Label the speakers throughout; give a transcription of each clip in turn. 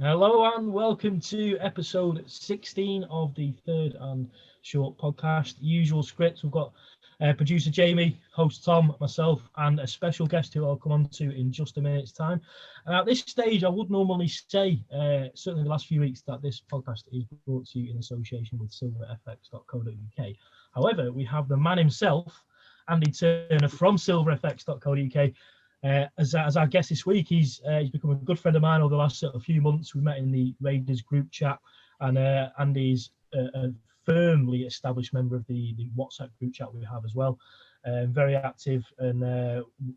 Speaker 1: Hello and welcome to episode 16 of the Third and Short podcast. Usual scripts, we've got producer Jamie, host Tom, myself, and a special guest who I'll come on to in just a minute's time. And at this stage, I would normally say, certainly the last few weeks, that this podcast is brought to you in association with silverfx.co.uk. However, we have the man himself, Andy Turner from silverfx.co.uk. As our guest this week, he's become a good friend of mine over the last sort of few months. We met in the Raiders group chat, and Andy's a firmly established member of the WhatsApp group chat we have as well. Very active, and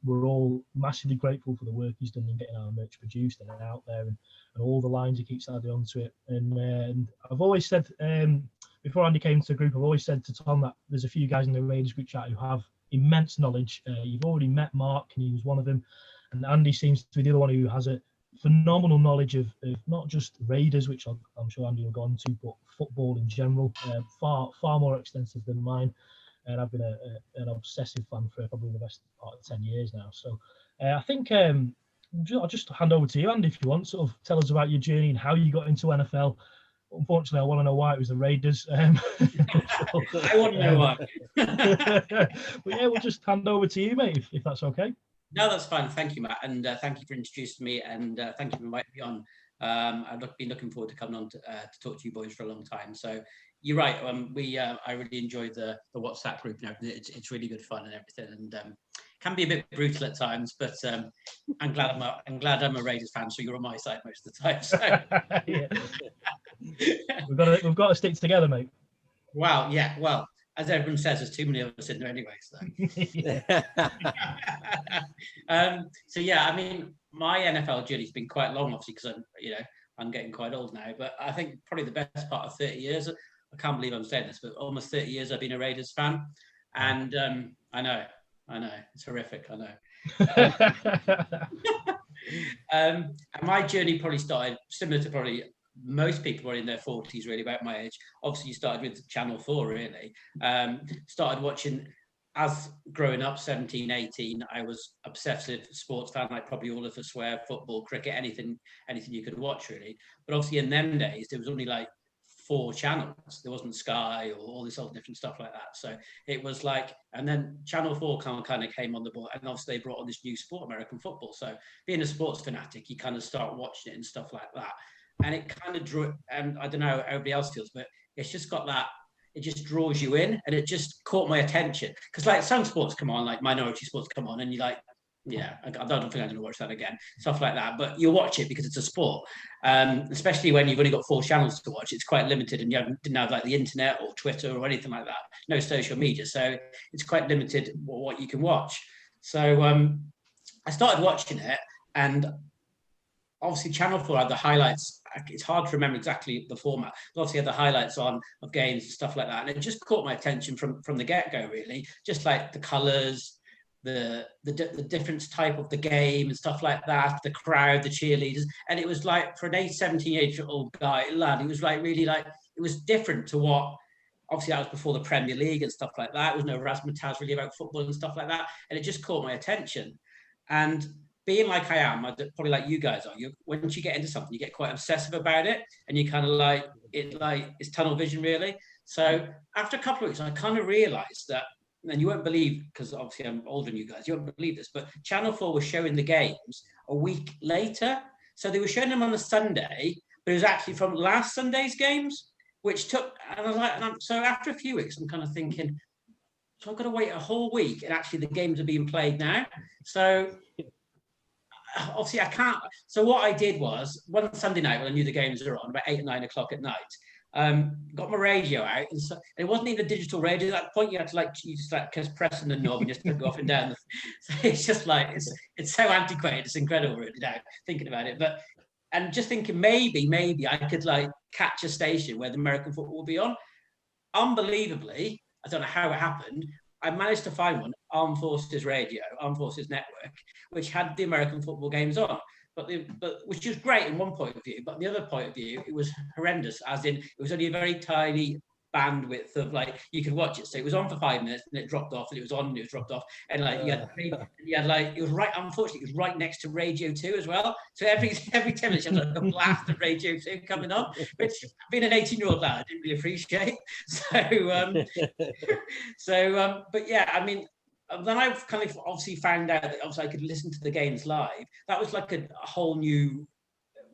Speaker 1: we're all massively grateful for the work he's done in getting our merch produced and out there, and all the lines he keeps adding onto it. And I've always said, before Andy came to the group, I've always said to Tom that there's a few guys in the Raiders group chat who have immense knowledge. You've already met Mark, and he was one of them, and Andy seems to be the other one who has a phenomenal knowledge of not just Raiders, which I'm sure Andy will go on to, but football in general, far more extensive than mine. And I've been an obsessive fan for probably the best part of 10 years now. So I think I'll just hand over to you, Andy, if you want. Sort of tell us about your journey and how you got into NFL. Unfortunately, I want to know why it was the Raiders.
Speaker 2: I want to know why.
Speaker 1: But yeah, we'll just hand over to you, mate, if that's okay.
Speaker 2: No, that's fine. Thank you, Matt. And thank you for introducing me. And thank you for inviting me on. I've been looking forward to coming on to talk to you boys for a long time. So you're right. I really enjoy the WhatsApp group and everything. It's really good fun and everything. And can be a bit brutal at times, but I'm glad I'm a Raiders fan, so you're on my side most of the time. So.
Speaker 1: We've got to stick together, mate.
Speaker 2: Wow. Yeah. Well, as everyone says, there's too many of us in there anyway. So. So yeah, I mean, my NFL journey's been quite long, obviously, because I'm getting quite old now. But I think probably the best part of 30 years. I can't believe I'm saying this, but almost 30 years I've been a Raiders fan, and I know it's horrific. I know. And my journey probably started similar to probably most people are in their 40s, really, about my age. Obviously, you started with Channel 4, really. Started watching, as growing up, 17, 18, I was obsessive sports fan, like probably all of us were, football, cricket, anything you could watch, really. But obviously, in them days, there was only like 4 channels. There wasn't Sky or all this other different stuff like that. So it was like, and then Channel 4 kind of came on the board, and obviously they brought on this new sport, American football. So being a sports fanatic, you kind of start watching it and stuff like that. And it kind of drew, and I don't know how everybody else feels, but it's just got that, it just draws you in, and it just caught my attention. Because like some sports come on, like minority sports come on, and you're like, yeah, I don't think I'm going to watch that again, stuff like that. But you watch it because it's a sport, especially when you've only got 4 channels to watch. It's quite limited, and you didn't have like the internet or Twitter or anything like that, no social media. So it's quite limited what you can watch. So I started watching it, and obviously Channel 4 had the highlights. It's hard to remember exactly the format, but obviously had the highlights on of games and stuff like that. And it just caught my attention from the get-go, really. Just like the colours, the different type of the game and stuff like that, the crowd, the cheerleaders. And it was like, for an 17-year-old lad, it was like really like, it was different to what, obviously that was before the Premier League and stuff like that. It was no razzmatazz really about football and stuff like that. And it just caught my attention. And being like I am, probably like you guys are, once you get into something, you get quite obsessive about it, and you kind of like it's tunnel vision, really. So after a couple of weeks, I kind of realised that, and you won't believe, because obviously I'm older than you guys, you won't believe this, but Channel 4 was showing the games a week later. So they were showing them on a Sunday, but it was actually from last Sunday's games, which took, and I was like, so after a few weeks, I'm kind of thinking, so I've got to wait a whole week, and actually the games are being played now. So obviously I can't. So what I did was, one Sunday night when I knew the games were on, about 8 or 9 o'clock at night, got my radio out, and so it wasn't even a digital radio. At that point, you had to just pressing the knob and just go up and down. So it's just like it's so antiquated. It's incredible, really, now thinking about it. But and just thinking maybe I could like catch a station where the American football will be on. Unbelievably, I don't know how it happened, I managed to find one, Armed Forces Radio, Armed Forces Network, which had the American football games on, but which was great in one point of view, but the other point of view, it was horrendous, as in it was only a very tiny bandwidth of like you could watch it. So it was on for 5 minutes and it dropped off, and it was on and it was dropped off, and like you had like it was right. Unfortunately, it was right next to Radio 2 as well. So every 10 minutes, you had like a blast of Radio 2 coming on, which being an 18-year-old lad, I didn't really appreciate. But yeah, I mean. Then I kind of obviously found out that obviously I could listen to the games live. That was like a whole new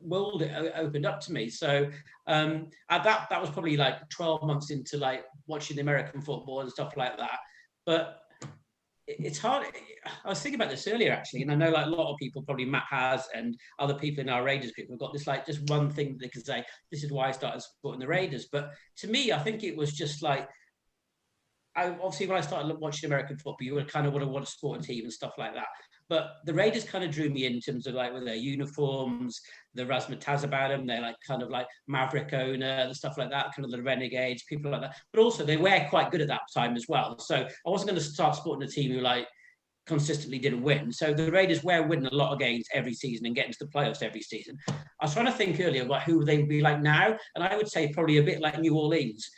Speaker 2: world it opened up to me. So that was probably like 12 months into like watching the American football and stuff like that. But it's hard. I was thinking about this earlier actually, and I know like a lot of people, probably Matt has, and other people in our Raiders group have got this like just one thing they can say, this is why I started supporting the Raiders. But to me, I think it was just like, obviously when I started watching American football, you would kind of want to support a team and stuff like that. But the Raiders kind of drew me in terms of like with their uniforms, the razzmatazz about them. They're like kind of like Maverick owner and stuff like that, kind of the Renegades, people like that. But also they were quite good at that time as well. So I wasn't going to start supporting a team who like consistently didn't win. So the Raiders were winning a lot of games every season and getting to the playoffs every season. I was trying to think earlier about who they would be like now, and I would say probably a bit like New Orleans.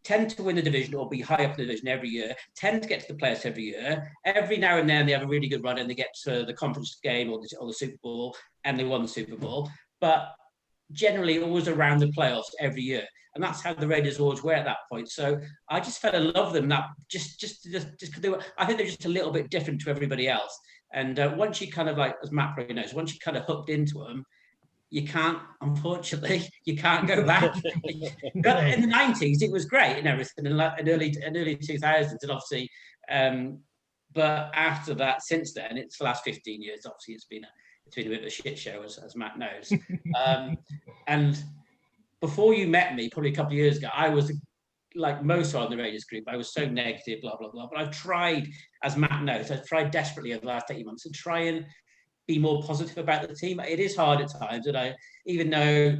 Speaker 2: Tend to win the division or be high up in the division every year, tend to get to the playoffs every year. Every now and then they have a really good run and they get to the conference game or the Super Bowl, and they won the Super Bowl. But generally always around the playoffs every year. And that's how the Raiders always were at that point. So I just fell in love with them. That just because they were, I think they're just a little bit different to everybody else. And once you kind of like, as Matt probably knows, once you kind of hooked into them, you can't, unfortunately, you can't go back. But in the 90s, it was great and everything, and early 2000s, and obviously, but after that, since then, it's the last 15 years. Obviously, it's been a bit of a shit show, as Matt knows. And before you met me, probably a couple of years ago, I was like most on the Raiders group. I was so negative, blah blah blah. But I've tried, as Matt knows, I've tried desperately over the last 18 months to try and be more positive about the team. It is hard at times, and even though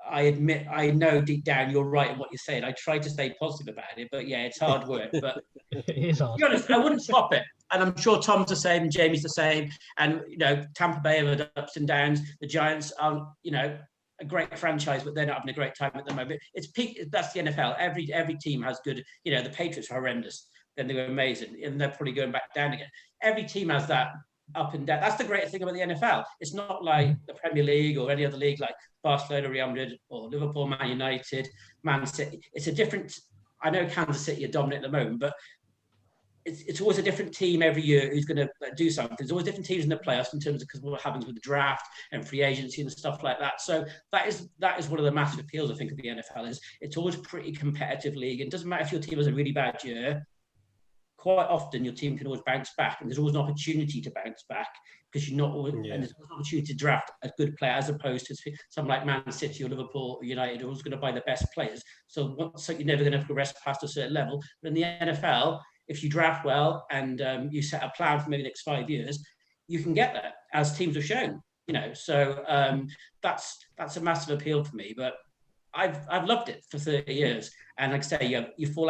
Speaker 2: I admit, I know deep down you're right in what you're saying, I try to stay positive about it, but yeah, it's hard work. But
Speaker 1: it is hard.
Speaker 2: To be honest, I wouldn't swap it, and I'm sure Tom's the same, and Jamie's the same, and Tampa Bay have had ups and downs. The Giants are, a great franchise, but they're not having a great time at the moment. It's peak. That's the NFL. Every team has good. The Patriots are horrendous, then they were amazing, and they're probably going back down again. Every team has that up and down. That's the great thing about the NFL. It's not like the Premier League or any other league like Barcelona, Real Madrid, or Liverpool, Man United, Man City. It's a different. I know Kansas City are dominant at the moment, but it's always a different team every year who's going to do something. There's always different teams in the playoffs in terms of because what happens with the draft and free agency and stuff like that. So that is one of the massive appeals I think of the NFL is it's always a pretty competitive league. It doesn't matter if your team has a really bad year. Quite often your team can always bounce back, and there's always an opportunity to bounce back because you're not always, and there's an opportunity to draft a good player as opposed to someone like Man City or Liverpool or United who's going to buy the best players. So you're never going to progress past a certain level. But in the NFL, if you draft well and you set a plan for maybe the next 5 years, you can get there, as teams have shown. So that's a massive appeal for me. But I've loved it for 30 years, and like I say, you fall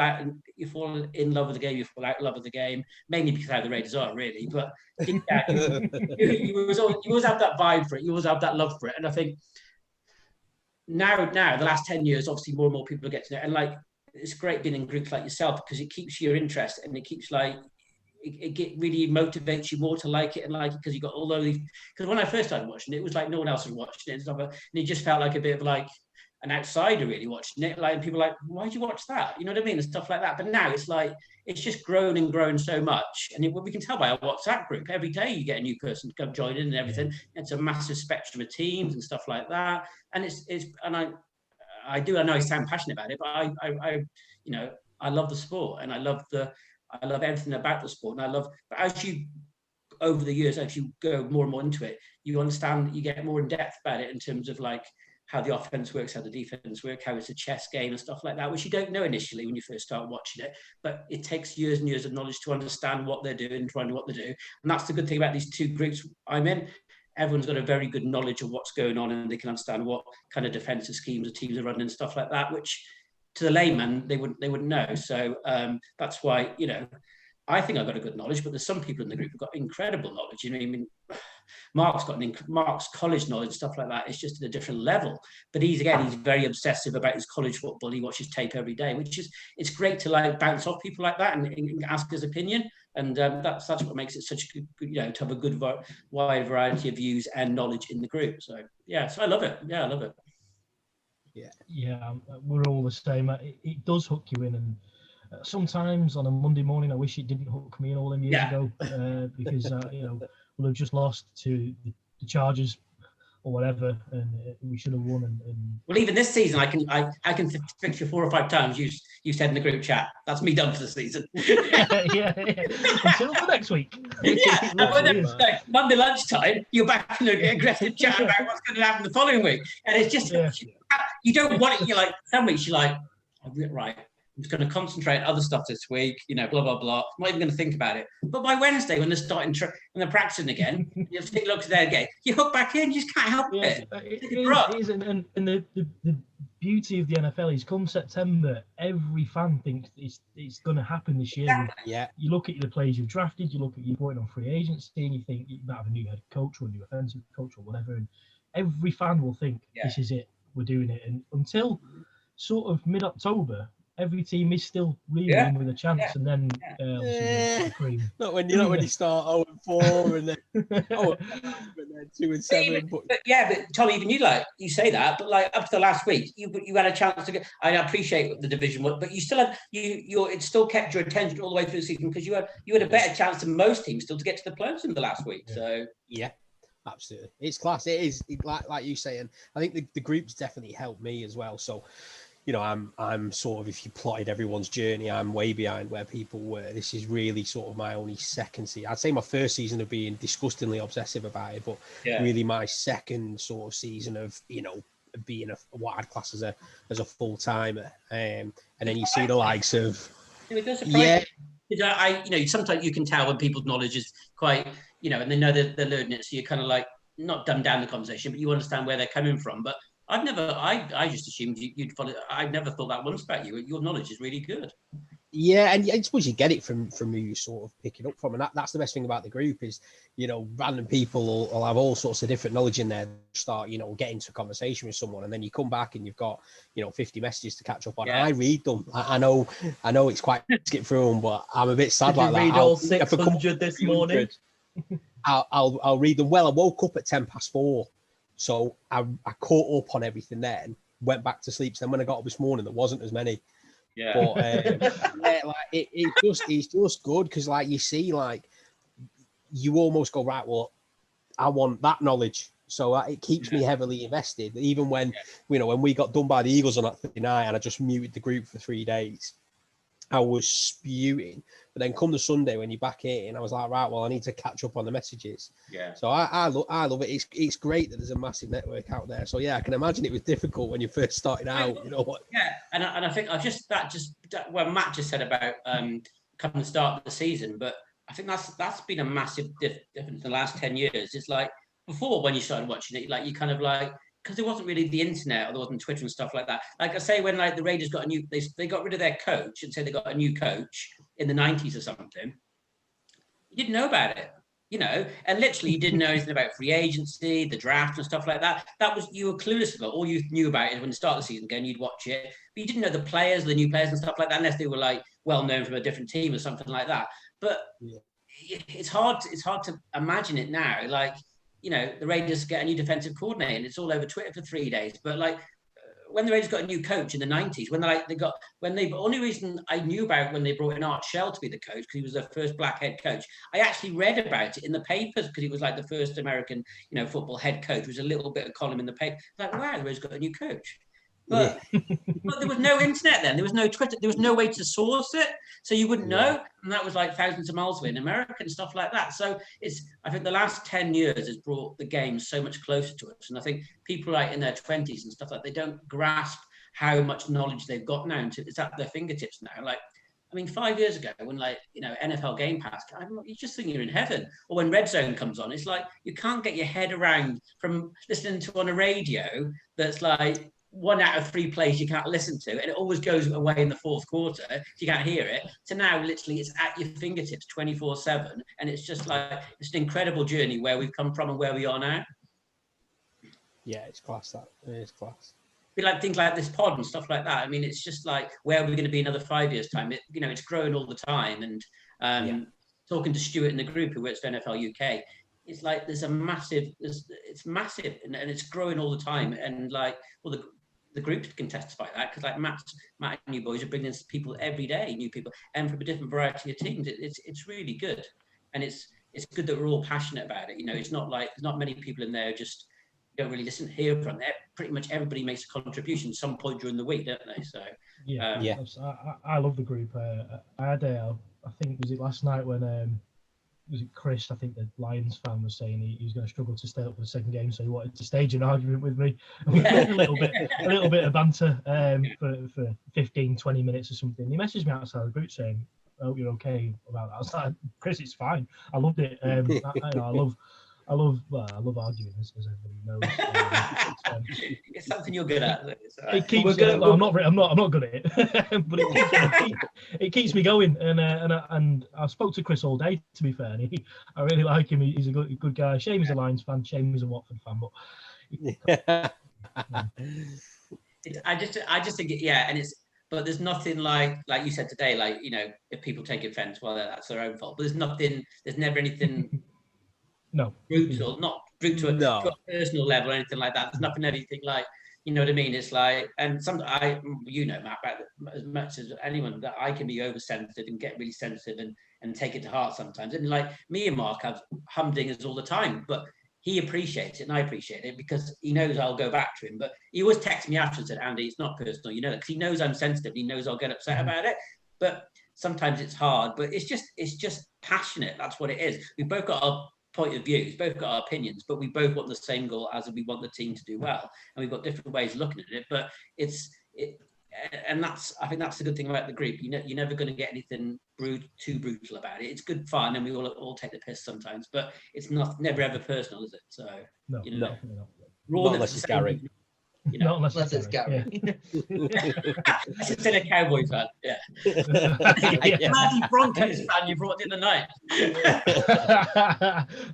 Speaker 2: in love with the game, you fall out in love with the game, mainly because of how the Raiders are, really. But you always have that vibe for it, you always have that love for it, and I think now the last 10 years, obviously more and more people get to know, and like it's great being in groups like yourself because it keeps your interest and it keeps like. It really motivates you more to like it and like it because you got all those. Because when I first started watching it, it was like no one else was watching it and stuff, and it just felt like a bit of like an outsider really watching it. Like people are like, why'd you watch that? You know what I mean? And stuff like that. But now it's like it's just grown and grown so much, and we can tell by our WhatsApp group every day you get a new person to come join in and everything. It's a massive spectrum of teams and stuff like that. And I know I sound passionate about it, but I love the sport and I love everything about the sport. And but as you, over the years, as you go more and more into it, you understand, you get more in depth about it in terms of like how the offense works, how the defense works, how it's a chess game and stuff like that, which you don't know initially when you first start watching it. But it takes years and years of knowledge to understand what they're doing, trying to what they do. And that's the good thing about these two groups I'm in. Everyone's got a very good knowledge of what's going on and they can understand what kind of defensive schemes the teams are running and stuff like that, which to the layman, they wouldn't know. So that's why, I think I've got a good knowledge, but there's some people in the group who've got incredible knowledge. You know, I mean, Mark's college knowledge, stuff like that. It's just at a different level. But he's very obsessive about his college football. He watches tape every day, it's great to like bounce off people like that and ask his opinion. And that's what makes it such a good, to have a good wide variety of views and knowledge in the group. So I love it. Yeah, I love it.
Speaker 1: Yeah, we're all the same. It does hook you in, and sometimes on a Monday morning, I wish it didn't hook me in all them years ago, because we'll have just lost to the Chargers or whatever, and we should have won. And
Speaker 2: well, even this season, I can picture 4 or 5 times you said in the group chat, "That's me done for the season."
Speaker 1: yeah. Until the next week.
Speaker 2: Monday lunchtime, you're back in an aggressive chat about what's going to happen the following week, and it's just you don't want it. You're like, some weeks you're like, right, I'm just going to concentrate on other stuff this week, blah, blah, blah. I'm not even going to think about it. But by Wednesday, when they're starting, when they're practicing again, you just look at there again, you hook back in, you just can't help it.
Speaker 1: It is, and the beauty of the NFL is come September, every fan thinks it's going to happen this year.
Speaker 3: Yeah.
Speaker 1: You look at the players you've drafted, you look at your point on free agency, and you think you might have a new head coach or a new offensive coach or whatever, and every fan will think, this is it, we're doing it. And until sort of mid-October, every team is still reeling with a chance, and then
Speaker 3: not when you start 0-4 and then 2-7.
Speaker 2: But Tommy, even you say that, but like up to the last week, you had a chance to get. I appreciate the division, but you still had it still kept your attention all the way through the season because you had a better chance than most teams still to get to the playoffs in the last week. So
Speaker 3: absolutely, it's class. It is like you say, and I think the groups definitely helped me as well. So. I'm sort of, if you plotted everyone's journey, I'm way behind where people were. This is really sort of my only second season. I'd say my first season of being disgustingly obsessive about it, but really my second sort of season of, being what I'd class as a full timer. And then you see the likes of,
Speaker 2: it does surprise me. Sometimes you can tell when people's knowledge is quite, and they know they're learning it. So you're kind of like, not dumb down the conversation, but you understand where they're coming from. But I just assumed you'd follow. I never thought that once about you. Your knowledge is really good.
Speaker 3: Yeah, and I suppose you get it from who you sort of pick it up from, and that's the best thing about the group is, random people will have all sorts of different knowledge in there. Start, get into a conversation with someone, and then you come back and you've got, 50 messages to catch up on. Yeah. I read them. I know it's quite skip through them, but I'm a bit sad like that.
Speaker 4: Read all 600 this morning.
Speaker 3: I'll read them. Well, I woke up at 4:10. So I caught up on everything then, went back to sleep. So then when I got up this morning, there wasn't as many.
Speaker 2: Yeah.
Speaker 3: But it's just good because like you see, like you almost go, right, well, I want that knowledge. So it keeps me heavily invested. Even when, when we got done by the Eagles on that Thursday night and I just muted the group for 3 days, I was spewing. But then come the Sunday when you're back in, I was like, right, well, I need to catch up on the messages.
Speaker 2: Yeah.
Speaker 3: So I love it. It's great that there's a massive network out there. So yeah, I can imagine it was difficult when you first started out. You know what?
Speaker 2: Yeah, and I think what Matt just said about coming to start the season, but I think that's been a massive difference in the last 10 years. It's like before when you started watching it, like you kind of like. Because there wasn't really the internet or there wasn't Twitter and stuff like that. Like I say, when like the Raiders got they got rid of their coach and said they got a new coach in the 90s or something. You didn't know about it, and literally you didn't know anything about free agency, the draft and stuff like that. You were clueless about. All you knew about it when the start of the season again, you'd watch it, but you didn't know the players, the new players and stuff like that, unless they were like well known from a different team or something like that. But it's hard to imagine it now, like. The Raiders get a new defensive coordinator and it's all over Twitter for 3 days. But like when the Raiders got a new coach in the 90s, the only reason I knew about when they brought in Art Shell to be the coach, because he was their first black head coach, I actually read about it in the papers because he was like the first American, football head coach. There was a little bit of column in the paper. Like, wow, the Raiders got a new coach. But there was no internet then. There was no Twitter. There was no way to source it. So you wouldn't know. And that was like thousands of miles away in America and stuff like that. So I think the last 10 years has brought the game so much closer to us. And I think people like in their 20s and stuff like they don't grasp how much knowledge they've got now. It's at their fingertips now. Like, 5 years ago when NFL Game Pass, you just think you're in heaven. Or when Red Zone comes on, it's like you can't get your head around from listening to on a radio that's like, 1 out of 3 plays you can't listen to, and it always goes away in the fourth quarter, so you can't hear it. So now, literally, it's at your fingertips 24/7, and it's just like it's an incredible journey where we've come from and where we are now.
Speaker 3: Yeah, it's class. That it is class.
Speaker 2: Be like things like this pod and stuff like that. I mean, it's just like where are we going to be another 5 years time? It's growing all the time, and talking to Stuart in the group who works for NFL UK. It's like it's massive and it's growing all the time. And like, well, the group can testify that because like Matt and you boys are bringing people every day, new people, and from a different variety of teams. It's really good, and it's good that we're all passionate about it. It's not like there's not many people in there just don't really hear from them. Pretty much everybody makes a contribution some point during the week, don't they? So
Speaker 1: I love the group. I had I think was it last night when was it Chris? I think the Lions fan was saying he was going to struggle to stay up for the second game, so he wanted to stage an argument with me. We had a little bit of banter for 15, 20 minutes or something. He messaged me outside the group saying, "I hope you're okay about that." I was like, "Chris, it's fine. I loved it. I love arguing, as everybody knows.
Speaker 2: It's something you're good at.
Speaker 1: It keeps. I'm not good at it, but it keeps me going. And I spoke to Chris all day, to be fair. And I really like him. He's a good guy. Shame he's a Lions fan. Shame he's a Watford fan. But
Speaker 2: I just think but there's nothing like you said today. Like if people take offence, well, that's their own fault. But there's never anything.
Speaker 1: No,
Speaker 2: brutal, not brutal to a personal level or anything like that. There's nothing, anything like, you know what I mean? It's like, and Matt, as much as anyone, that I can be oversensitive and get really sensitive and take it to heart sometimes. And like me and Mark have humdingers all the time, but he appreciates it and I appreciate it because he knows I'll go back to him. But he always texts me after and said, "Andy, it's not personal, because he knows I'm sensitive. He knows I'll get upset about it. But sometimes it's hard, but it's just passionate. That's what it is. We've both got our point of views, both got our opinions, but we both want the same goal, as we want the team to do well, and we've got different ways of looking at it. But I think that's the good thing about the group. You're never going to get anything too brutal about it. It's good fun, and we all take the piss sometimes, but it's never ever personal, is it? So
Speaker 1: no.
Speaker 3: Not unless it's Gary.
Speaker 1: Not unless
Speaker 4: it's Gary.
Speaker 2: Unless it's in a Cowboy fan. Yeah. Bloody Broncos fan you brought in the night.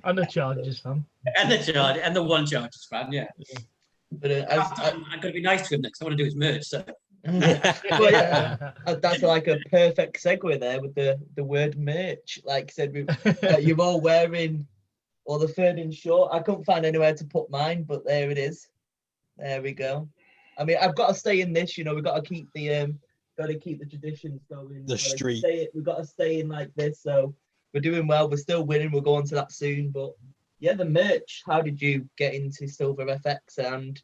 Speaker 1: And the Chargers fan.
Speaker 2: And the one Chargers fan. Yeah.
Speaker 4: But
Speaker 2: I'm going to be nice to him next. I want to do his merch. So.
Speaker 4: Well, yeah, that's like a perfect segue there with the word merch. Like I said, you're all wearing the third and short. I couldn't find anywhere to put mine, but there it is. There we go. I mean, I've got to stay in this. We've got to keep the traditions going.
Speaker 3: The street.
Speaker 4: We've got to stay in like this. So we're doing well. We're still winning. We'll go on to that soon. But yeah, the merch. How did you get into Silver FX? And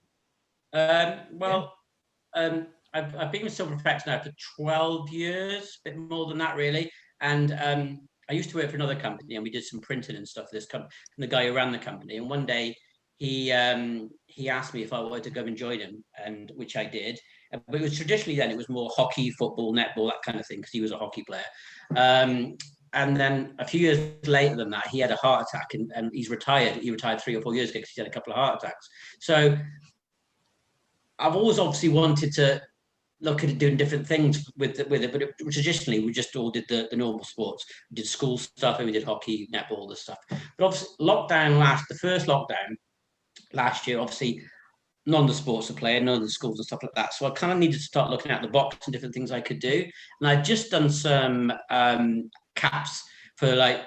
Speaker 2: I've been with Silver FX now for 12 years, a bit more than that really. And I used to work for another company, and we did some printing and stuff for this company. And the guy who ran the company, and one day he asked me if I wanted to go and join him, and which I did. But it was traditionally then it was more hockey, football, netball, that kind of thing, because he was a hockey player. And then a few years later than that, he had a heart attack, and he's retired. He retired 3 or 4 years ago because he had a couple of heart attacks. So I've always obviously wanted to look at doing different things with it, but traditionally we just all did the normal sports. We did school stuff, and we did hockey, netball, all this stuff. But obviously, the first lockdown last year, obviously none of the sports are playing, none of the schools and stuff like that. So I kind of needed to start looking out the box and different things I could do. And I'd just done some caps because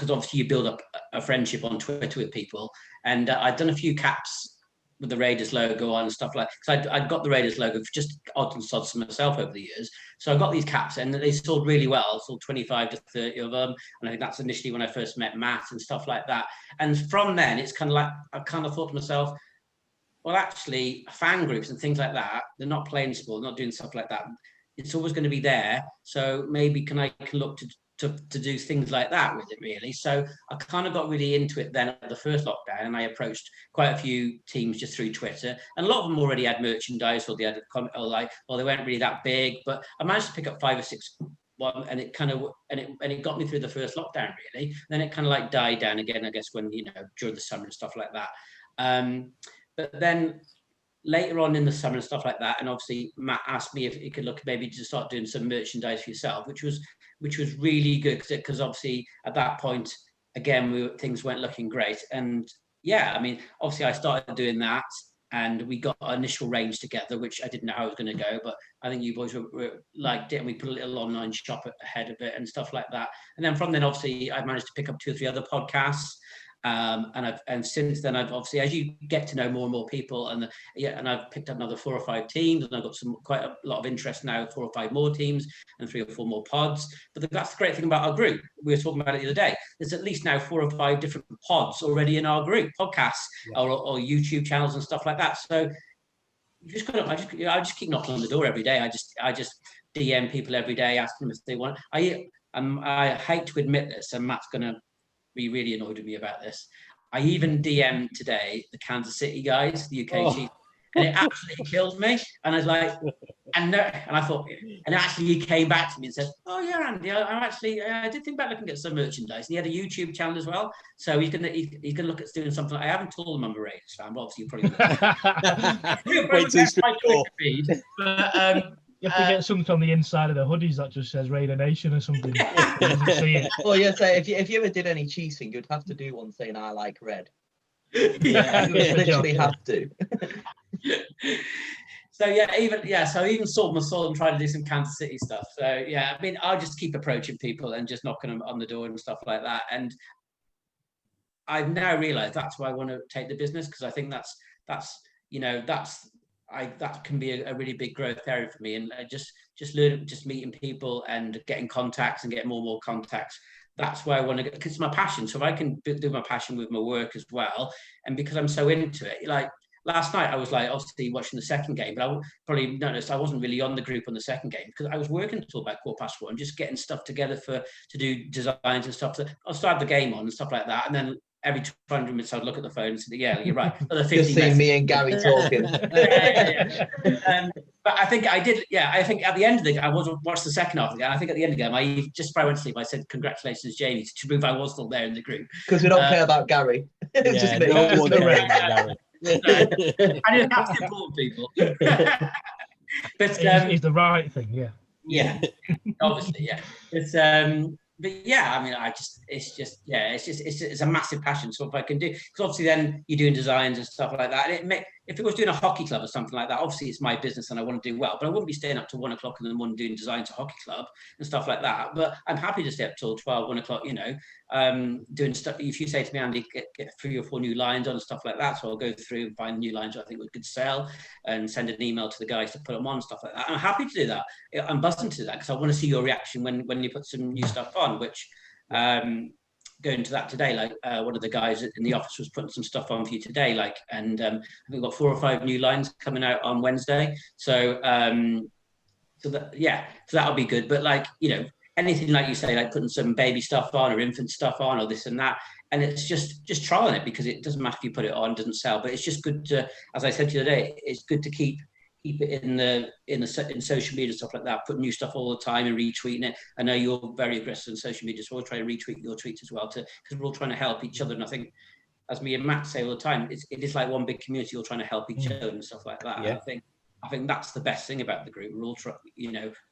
Speaker 2: obviously you build up a friendship on Twitter with people. And I'd done a few caps with the Raiders logo on and stuff like that. So I'd got the Raiders logo for just odds and sods for myself over the years. So I got these caps, and they sold really well. I sold 25 to 30 of them. And I think that's initially when I first met Matt and stuff like that. And from then, it's kind of like, I kind of thought to myself, well, actually, fan groups and things like that, they're not playing sport, not doing stuff like that. It's always going to be there. So maybe I can look to do things like that with it, really. So I kind of got really into it then at the first lockdown, and I approached quite a few teams just through Twitter, and a lot of them already had merchandise, or they had they weren't really that big, but I managed to pick up 5 or 6 and it kind of it got me through the first lockdown, really. Then it kind of like died down again, I guess, when during the summer and stuff like that. But then later on in the summer and stuff like that, and obviously Matt asked me if he could look maybe to start doing some merchandise for yourself, which was really good, because obviously at that point, again, things weren't looking great. And yeah, I mean, obviously I started doing that, and we got our initial range together, which I didn't know how it was going to go, but I think you boys were liked it, and we put a little online shop ahead of it and stuff like that. And then from then, obviously, I managed to pick up 2 or 3 other podcasts. And since then, I've obviously, as you get to know more and more people, and I've picked up another 4 or 5 teams, and I've got quite a lot of interest now, 4 or 5 more teams and 3 or 4 more pods. But that's the great thing about our group. We were talking about it the other day. There's at least now 4 or 5 different pods already in our group, podcasts, or YouTube channels and stuff like that. So you just got to, I just keep knocking on the door every day. I just DM people every day, asking them if they want. I hate to admit this, and Matt's going to be really annoyed with me about this. I even DM'd today the Kansas City guys, the UK Chiefs, and it absolutely killed me. And I was like, and I thought, and actually he came back to me and said, "Oh yeah, Andy, I did think about looking at some merchandise." And he had a YouTube channel as well, so he's gonna look at doing something. I haven't told him I'm a Raiders fan, but obviously you probably
Speaker 3: Wait till he's
Speaker 1: But, you have to get something on the inside of the hoodies that just says Raider Nation or something. See it.
Speaker 4: Well, yeah, so if you ever did any cheese thing, you'd have to do one saying "I like red."
Speaker 2: Yeah,
Speaker 4: you would literally have to.
Speaker 2: So I even sold my soul and tried to do some Kansas City stuff. So yeah, I mean, I'll just keep approaching people and just knocking them on the door and stuff like that. And I've now realised that's why I want to take the business, because I think that can be a really big growth area for me. And just meeting people and getting contacts and getting more and more contacts. That's where I want to get, because it's my passion. So if I can do my passion with my work as well, and because I'm so into it, like last night I was like obviously watching the second game, but I probably noticed I wasn't really on the group on the second game because I was working until about 4:15 and just getting stuff together to do designs and stuff. So I'll start the game on and stuff like that, and then every 200 minutes I'd look at the phone and say, "Yeah, you're right."
Speaker 4: Just seeing me and Gary talking.
Speaker 2: But I think I did. Yeah, I think at the end of the game, I watched the second half of the game. I think at the end of the game, I just before I went to sleep, I said, "Congratulations, Jamie," to prove I was still there in the group.
Speaker 4: Because we don't care about Gary. It's just me.
Speaker 3: No one cares about Gary.
Speaker 2: I mean, that's the important people. But
Speaker 1: it's the right thing, yeah.
Speaker 2: Yeah, obviously, yeah. But yeah, I mean, it's a massive passion. So if I can do, because obviously then you're doing designs and stuff like that. And if it was doing a hockey club or something like that, obviously it's my business and I want to do well, but I wouldn't be staying up till 1 o'clock in the morning doing designs for hockey club and stuff like that. But I'm happy to stay up till 12, 1 o'clock, doing stuff. If you say to me, Andy, get 3 or 4 new lines on and stuff like that, so I'll go through and find new lines I think would good sell and send an email to the guys to put them on and stuff like that. I'm happy to do that. I'm buzzing to do that because I want to see your reaction when you put some new stuff on, which going to that today, like one of the guys in the office was putting some stuff on for you today, like, and I think we've got 4 or 5 new lines coming out on Wednesday. So that'll be good. But like, anything like you say, like putting some baby stuff on or infant stuff on or this and that. And it's just trialing it, because it doesn't matter if you put it on, it doesn't sell, but it's just good to, as I said to you today, it's good to keep it in social media and stuff like that, put new stuff all the time and retweeting it. I know you're very aggressive on social media, so we'll try to retweet your tweets as well, because we're all trying to help each other. And I think, as me and Matt say all the time, it is like one big community, all trying to help each other and stuff like that. Yeah. I think that's the best thing about the group. We're all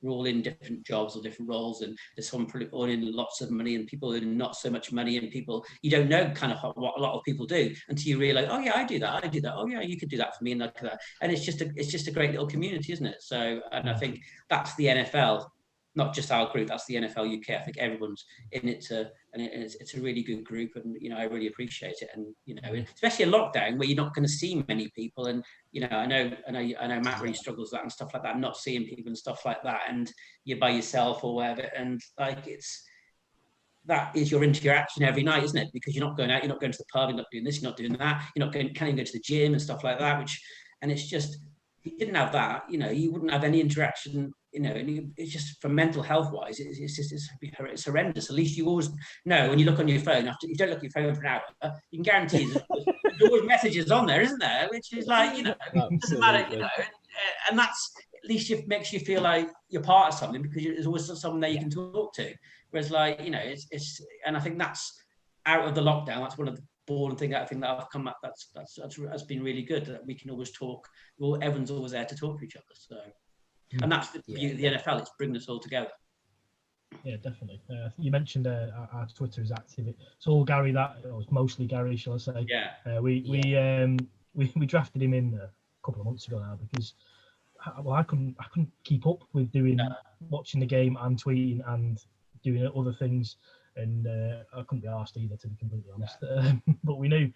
Speaker 2: we're all in different jobs or different roles, and there's some earning lots of money and people earning not so much money, and people you don't know kind of what a lot of people do until you realize, oh yeah, I do that. Oh yeah, you could do that for me and like that. And it's just a great little community, isn't it? So, and I think that's the NFL. Not just our group, that's the NFL UK. I think everyone's in it, and it's a really good group, and I really appreciate it. And especially a lockdown where you're not going to see many people, and I know Matt really struggles with that and stuff like that, not seeing people and stuff like that, and you're by yourself or whatever, and like that is your interaction every night, isn't it? Because you're not going out, you're not going to the pub, you're not doing this, you're not doing that, you're not can't even go to the gym and stuff like that. And it's just, if you didn't have that, you wouldn't have any interaction. And it's just, for mental health wise, it's horrendous. At least you always know when you look on your phone, after you don't look at your phone for an hour, you can guarantee there's always messages on there, isn't there? Which is like, it doesn't matter, and that's, at least it makes you feel like you're part of something, because there's always someone there you can talk to. Whereas like, and I think that's, out of the lockdown, that's one of boring thing I think that I've come up. That's been really good. That we can always talk. Well, everyone's always there to talk to each other. So, and that's the beauty of the NFL. It's bringing us all together.
Speaker 1: Yeah, definitely. You mentioned our Twitter is active. It's all Gary. It's mostly Gary, shall I say?
Speaker 2: Yeah.
Speaker 1: We drafted him in a couple of months ago now because I couldn't keep up with watching the game and tweeting and doing other things, and I couldn't be arsed either, to be completely honest. But we knew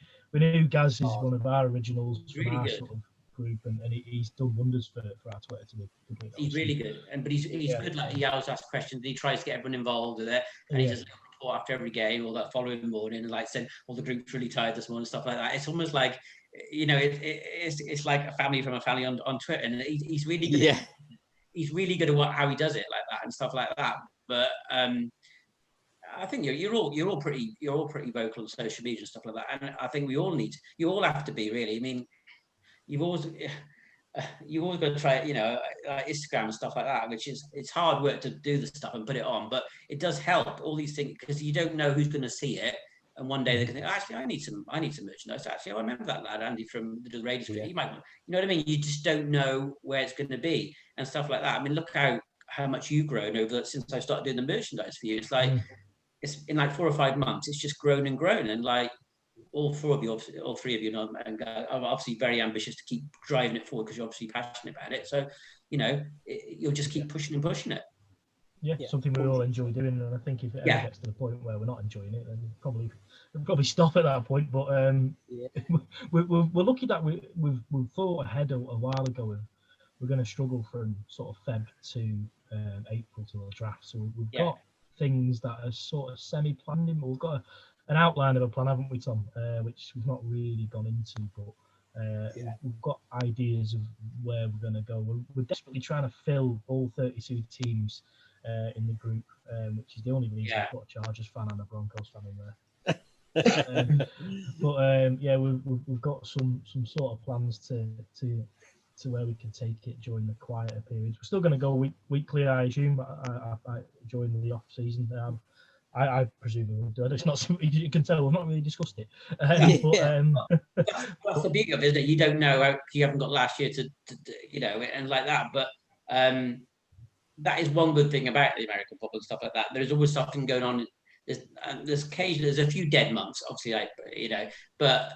Speaker 1: Gaz is one of our originals from our sort of group, and he's done wonders for our Twitter, to be completely honest.
Speaker 2: He's really good, but he's good. Like, he always asks questions. He tries to get everyone involved with it, and he does a report after every game or that following morning, and like said, "All the group's really tired this morning," stuff like that. It's almost like, it's like a family from a family on Twitter, and he's really good.
Speaker 3: Yeah.
Speaker 2: He's really good at how he does it like that and stuff like that. But I think you're all pretty vocal on social media and stuff like that, and I think you all have to be, really. I mean, you've always got to try, like Instagram and stuff like that, which it's hard work to do the stuff and put it on, but it does help, all these things, because you don't know who's going to see it, and one day they can think, actually, I need some merchandise. Actually, I remember that lad Andy from the Raiders. He might, you know what I mean? You just don't know where it's going to be and stuff like that. I mean, look how much you've grown since I started doing the merchandise for you. It's like it's in like 4 or 5 months. It's just grown and grown, and like. All three of you, and I'm obviously very ambitious to keep driving it forward because you're obviously passionate about it. So, you'll just keep pushing and pushing it.
Speaker 1: Yeah, something we all enjoy doing, and I think if it ever gets to the point where we're not enjoying it, then we'll probably stop at that point. But we're lucky that we've thought ahead a while ago. We're going to struggle from sort of Feb to April to the draft, so we've got things that are sort of semi-planned in. We've got an outline of a plan, haven't we, Tom? Which we've not really gone into, but we've got ideas of where we're going to go. We're desperately trying to fill all 32 teams in the group, which is the only reason I've got a Chargers fan and a Broncos fan in there. We've got some sort of plans to where we can take it during the quieter periods. We're still going to go weekly, I assume, during the off season. I presume we will do it. It's not something you can tell. We've not really discussed it.
Speaker 2: That's the beauty of it, isn't it? You don't know. You haven't got last year to and like that. But that is one good thing about the American football and stuff like that. There's always something going on. There's occasionally a few dead months, obviously, but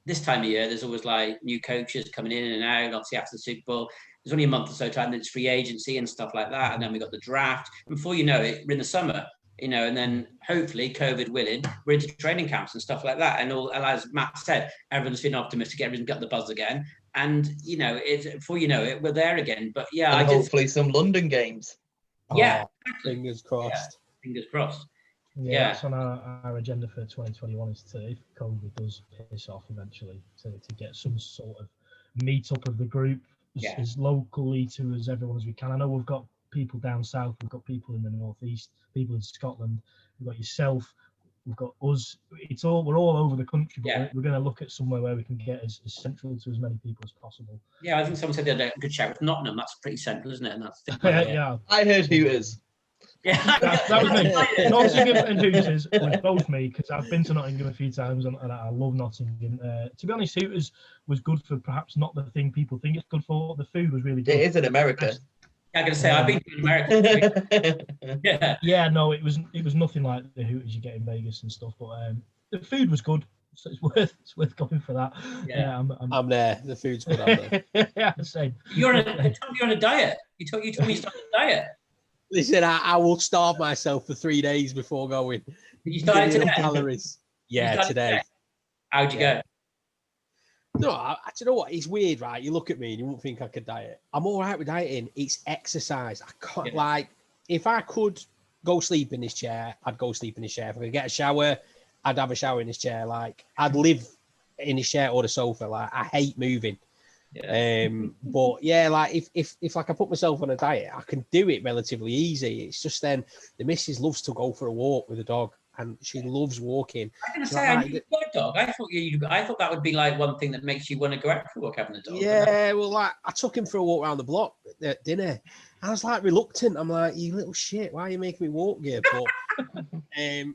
Speaker 2: this time of year, there's always like new coaches coming in and out. Obviously, after the Super Bowl, there's only a month or so time. Then it's free agency and stuff like that, and then we got the draft. And before you know it, we're in the summer. And then hopefully, COVID willing, we're into training camps and stuff like that. And as Matt said, everyone's feeling optimistic, everyone's got the buzz again. And, before you know it, we're there again. But
Speaker 4: and hopefully some London games.
Speaker 2: Yeah.
Speaker 3: Fingers crossed.
Speaker 2: Yeah, fingers crossed.
Speaker 1: Yeah, that's on our agenda for 2021 is to, if COVID does piss off eventually, to get some sort of meet up of the group as locally to as everyone as we can. I know we've got people down south, we've got people in the northeast, people in Scotland, we've got yourself, we've got us. We're all over the country, but we're going to look at somewhere where we can get as central to as many people as possible.
Speaker 2: Yeah, I think someone said the other day, a good shout with Nottingham. That's pretty central, isn't it? And that's
Speaker 4: I heard Hooters.
Speaker 2: Yeah,
Speaker 1: that was me. Nottingham and Hooters was both me, because I've been to Nottingham a few times and I love Nottingham. To be honest, Hooters was good for perhaps not the thing people think it's good for. The food was really good.
Speaker 4: It is in America.
Speaker 2: I'm going to say, I've been to America.
Speaker 1: Yeah, no, it was nothing like the Hooters you get in Vegas and stuff, but the food was good, so it's worth going for that.
Speaker 2: Yeah,
Speaker 3: I'm there. The food's good. I'm there.
Speaker 1: Yeah, same.
Speaker 2: You're on a diet. You told me you started a diet.
Speaker 3: Listen, I will starve myself for 3 days before going.
Speaker 2: You started today?
Speaker 3: Calories. Yeah, today.
Speaker 2: How'd you go?
Speaker 3: No, do you know what? It's weird, right? You look at me and you won't think I could diet. I'm all right with dieting. It's exercise. I can't if I could go sleep in this chair, I'd go sleep in this chair. If I could get a shower, I'd have a shower in this chair. Like, I'd live in this chair or the sofa. Like, I hate moving. Yeah. But yeah, like if like I put myself on a diet, I can do it relatively easy. It's just then the missus loves to go for a walk with a dog, and she loves walking.
Speaker 2: I'm gonna say, I need a dog. I thought that would be like one thing that makes you want to go out for a walk, having a dog.
Speaker 3: Yeah, well, like I took him for a walk around the block at dinner, I was like reluctant. I'm like, you little shit, why are you making me walk here? But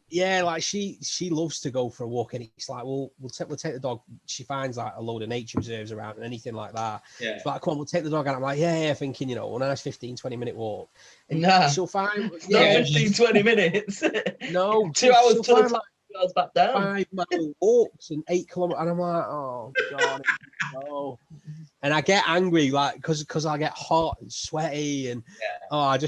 Speaker 3: yeah, like she loves to go for a walk, and it's like, well, we'll take the dog. She finds like a load of nature reserves around and anything like that.
Speaker 2: Yeah.
Speaker 3: She's like, come on, we'll take the dog. And I'm like, yeah, thinking, you know, a nice 15-20 minute walk. And
Speaker 4: Nah,
Speaker 3: she'll find
Speaker 4: it's not 15-20 minutes.
Speaker 3: No,
Speaker 4: 2 hours
Speaker 3: she'll
Speaker 4: till
Speaker 3: find
Speaker 4: the
Speaker 3: like
Speaker 4: 2 hours back down.
Speaker 3: 5-mile walks and 8 kilometers, and I'm like, oh god, no. And I get angry, like, because I get hot and sweaty, and I'm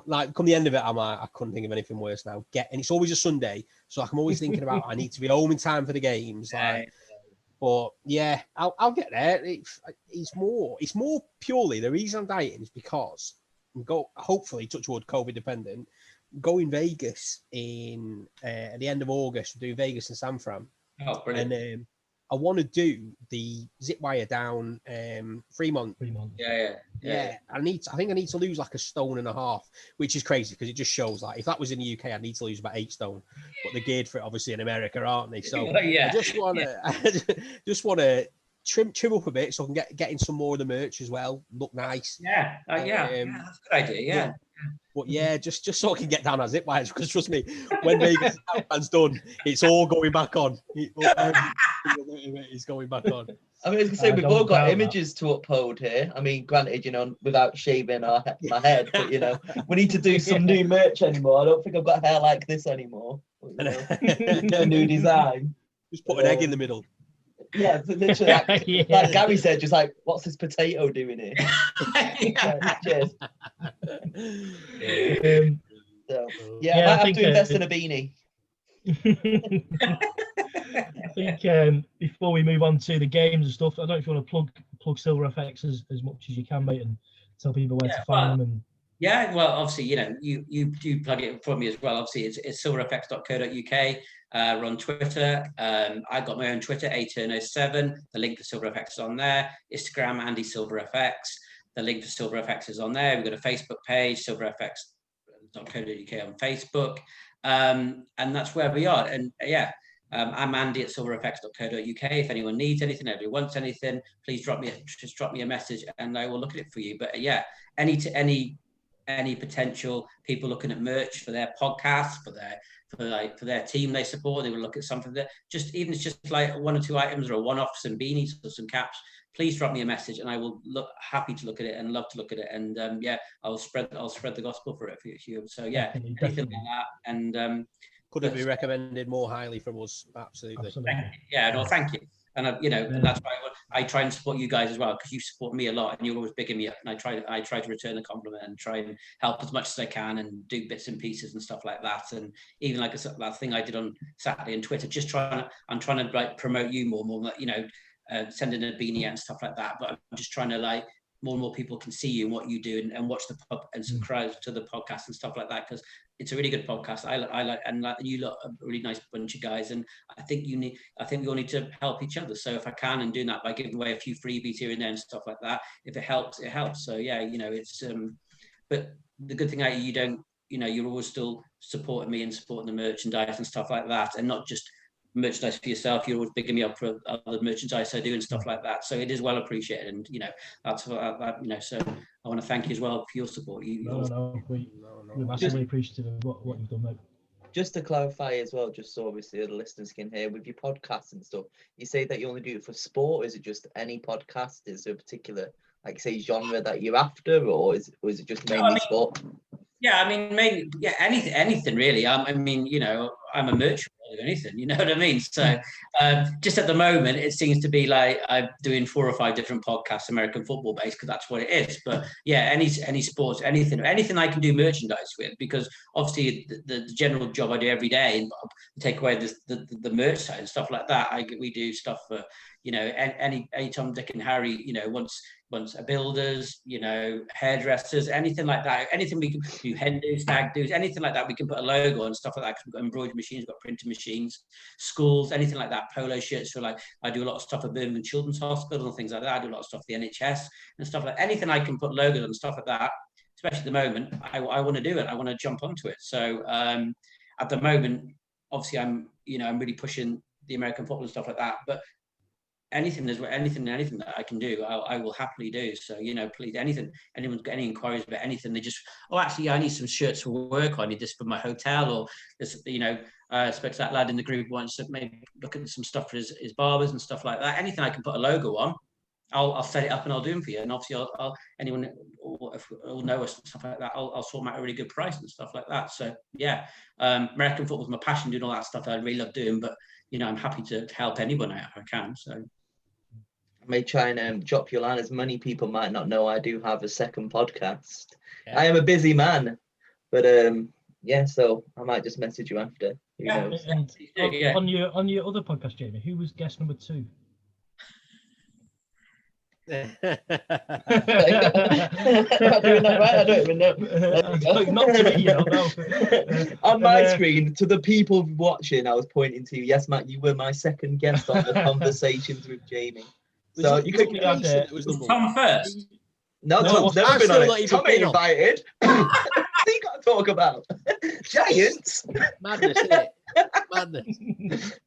Speaker 3: like, come the end of it, I'm like, I couldn't think of anything worse now. And it's always a Sunday, so I'm always thinking about I need to be home in time for the games, like. But yeah, I'll get there. It's more purely the reason I'm dieting is because hopefully touch wood COVID dependent. Going Vegas at the end of August, do Vegas and San Fran.
Speaker 2: Oh, brilliant.
Speaker 3: And I want to do the zip wire down Fremont.
Speaker 2: Yeah.
Speaker 3: I think I need to lose like 1.5 stone, which is crazy because it just shows like if that was in the UK, I'd need to lose about 8 stone. But they're geared for it obviously in America, aren't they? So I just want to trim up a bit so I can get in some more of the merch as well. Look nice.
Speaker 2: Yeah, that's a good idea. Yeah.
Speaker 3: But yeah, just so I can get down our zip wires, because trust me, when Vegas is done, it's all going back on. It's going back on.
Speaker 4: I mean, as I say, we've all got images to uphold here. I mean, granted, you know, without shaving my head, but you know, we need to do some new merch anymore. I don't think I've got hair like this anymore. But, you know, a new design.
Speaker 3: Just put an egg in the middle.
Speaker 4: Yeah, literally, like Gary said, just like, what's this potato doing here? Cheers. So, I might have to invest in a beanie.
Speaker 1: I think before we move on to the games and stuff, I don't know if you want to plug Silver FX as much as you can, mate, and tell people where to find them.
Speaker 2: Yeah, well, obviously, you know, you plug it for me as well. Obviously, it's silverfx.co.uk. We're on Twitter. I got my own Twitter, aturno7. The link for Silver FX is on there. Instagram, Andy Silver FX. The link for Silver FX is on there. We've got a Facebook page, silverfx.co.uk on Facebook. And that's where we are. And I'm Andy at silverfx.co.uk. If anyone needs anything, if anyone wants anything, please drop me a message and I will look at it for you. But yeah, any potential people looking at merch for their podcasts, for their team they support, they will look at something that even it's just like 1 or 2 items or a one-off, some beanies or some caps, please drop me a message and I will happy to look at it and love to look at it. And I'll spread the gospel for it for you. So yeah,
Speaker 1: definitely.
Speaker 2: Anything like that. And
Speaker 3: couldn't be recommended more highly from us. Absolutely.
Speaker 2: Yeah, no, thank you. And and that's why I try and support you guys as well, because you support me a lot and you're always bigging me up. And I try to return the compliment and try and help as much as I can and do bits and pieces and stuff like that. And even like that thing I did on Saturday on Twitter, I'm trying to like promote you more, you know, sending a beanie and stuff like that. But I'm just trying to like more and more people can see you and what you do and watch the pub and subscribe to the podcast and stuff like that, because it's a really good podcast. I like and you lot are a really nice bunch of guys, and I think we all need to help each other. So if I can, and doing that by giving away a few freebies here and there and stuff like that, if it helps, it helps. So yeah, you know, it's but the good thing out you don't, you know, you're always still supporting me and supporting the merchandise and stuff like that, and not just merchandise for yourself. You're always bigging me up for other merchandise I do and stuff like that. So it is well appreciated, and you know, that's what you know. So I want to thank you as well for your support.
Speaker 1: We're massively appreciative of what you've done, mate.
Speaker 4: Just to clarify as well, just so obviously the listeners can hear, with your podcasts and stuff, you say that you only do it for sport, or is it just any podcast? Is there a particular, like, say, genre that you're after, or is it just mainly sport?
Speaker 2: Yeah, I mean, mainly, anything really. I mean, you know, I'm a merchant or anything, you know what I mean? So just at the moment, it seems to be like I'm doing 4 or 5 different podcasts, American football based, because that's what it is. But yeah, any sports, anything I can do merchandise with, because obviously the general job I do every day, and take away the merch side and stuff like that. We do stuff for, you know, any Tom, Dick and Harry, you know, once builders, you know, hairdressers, anything like that, anything we can do, hen do, stag do's, anything like that, we can put a logo on, stuff like that. We've got embroidery machines, we've got printing machines, schools, anything like that, polo shirts. So like I do a lot of stuff at Birmingham Children's Hospital and things like that. I do a lot of stuff for the NHS and stuff like anything I can put logos on and stuff like that, especially at the moment, I want to do it. I want to jump onto it. So at the moment, obviously I'm really pushing the American football and stuff like that, but anything that I can do, I will happily do. So, please, anyone's got any inquiries about anything, they just, actually, I need some shirts for work, or I need this for my hotel, or this, I spoke to that lad in the group once that maybe look at some stuff for his barbers and stuff like that. Anything I can put a logo on, I'll set it up and I'll do them for you. And obviously, anyone will know us and stuff like that, I'll sort them out a really good price and stuff like that. So yeah, American football's my passion, doing all that stuff I really love doing. But I'm happy to help anyone out if I can. So
Speaker 4: I may try and drop your line, as many people might not know. I do have a second podcast.
Speaker 3: Yeah.
Speaker 4: I am a busy man, but so I might just message you after. Who knows?
Speaker 1: And on your other podcast, Jamie, who was guest number 2?
Speaker 4: Am I doing that right? I don't even know.
Speaker 1: Not to me, no.
Speaker 4: On my screen, to the people watching, I was pointing to you. Yes, Matt, you were my second guest on the Conversations with Jamie. So you could
Speaker 2: was Tom first.
Speaker 4: No, Tom's never been on it. Tom ain't invited. What you got to talk about? Giants.
Speaker 3: Madness, isn't it? Madness.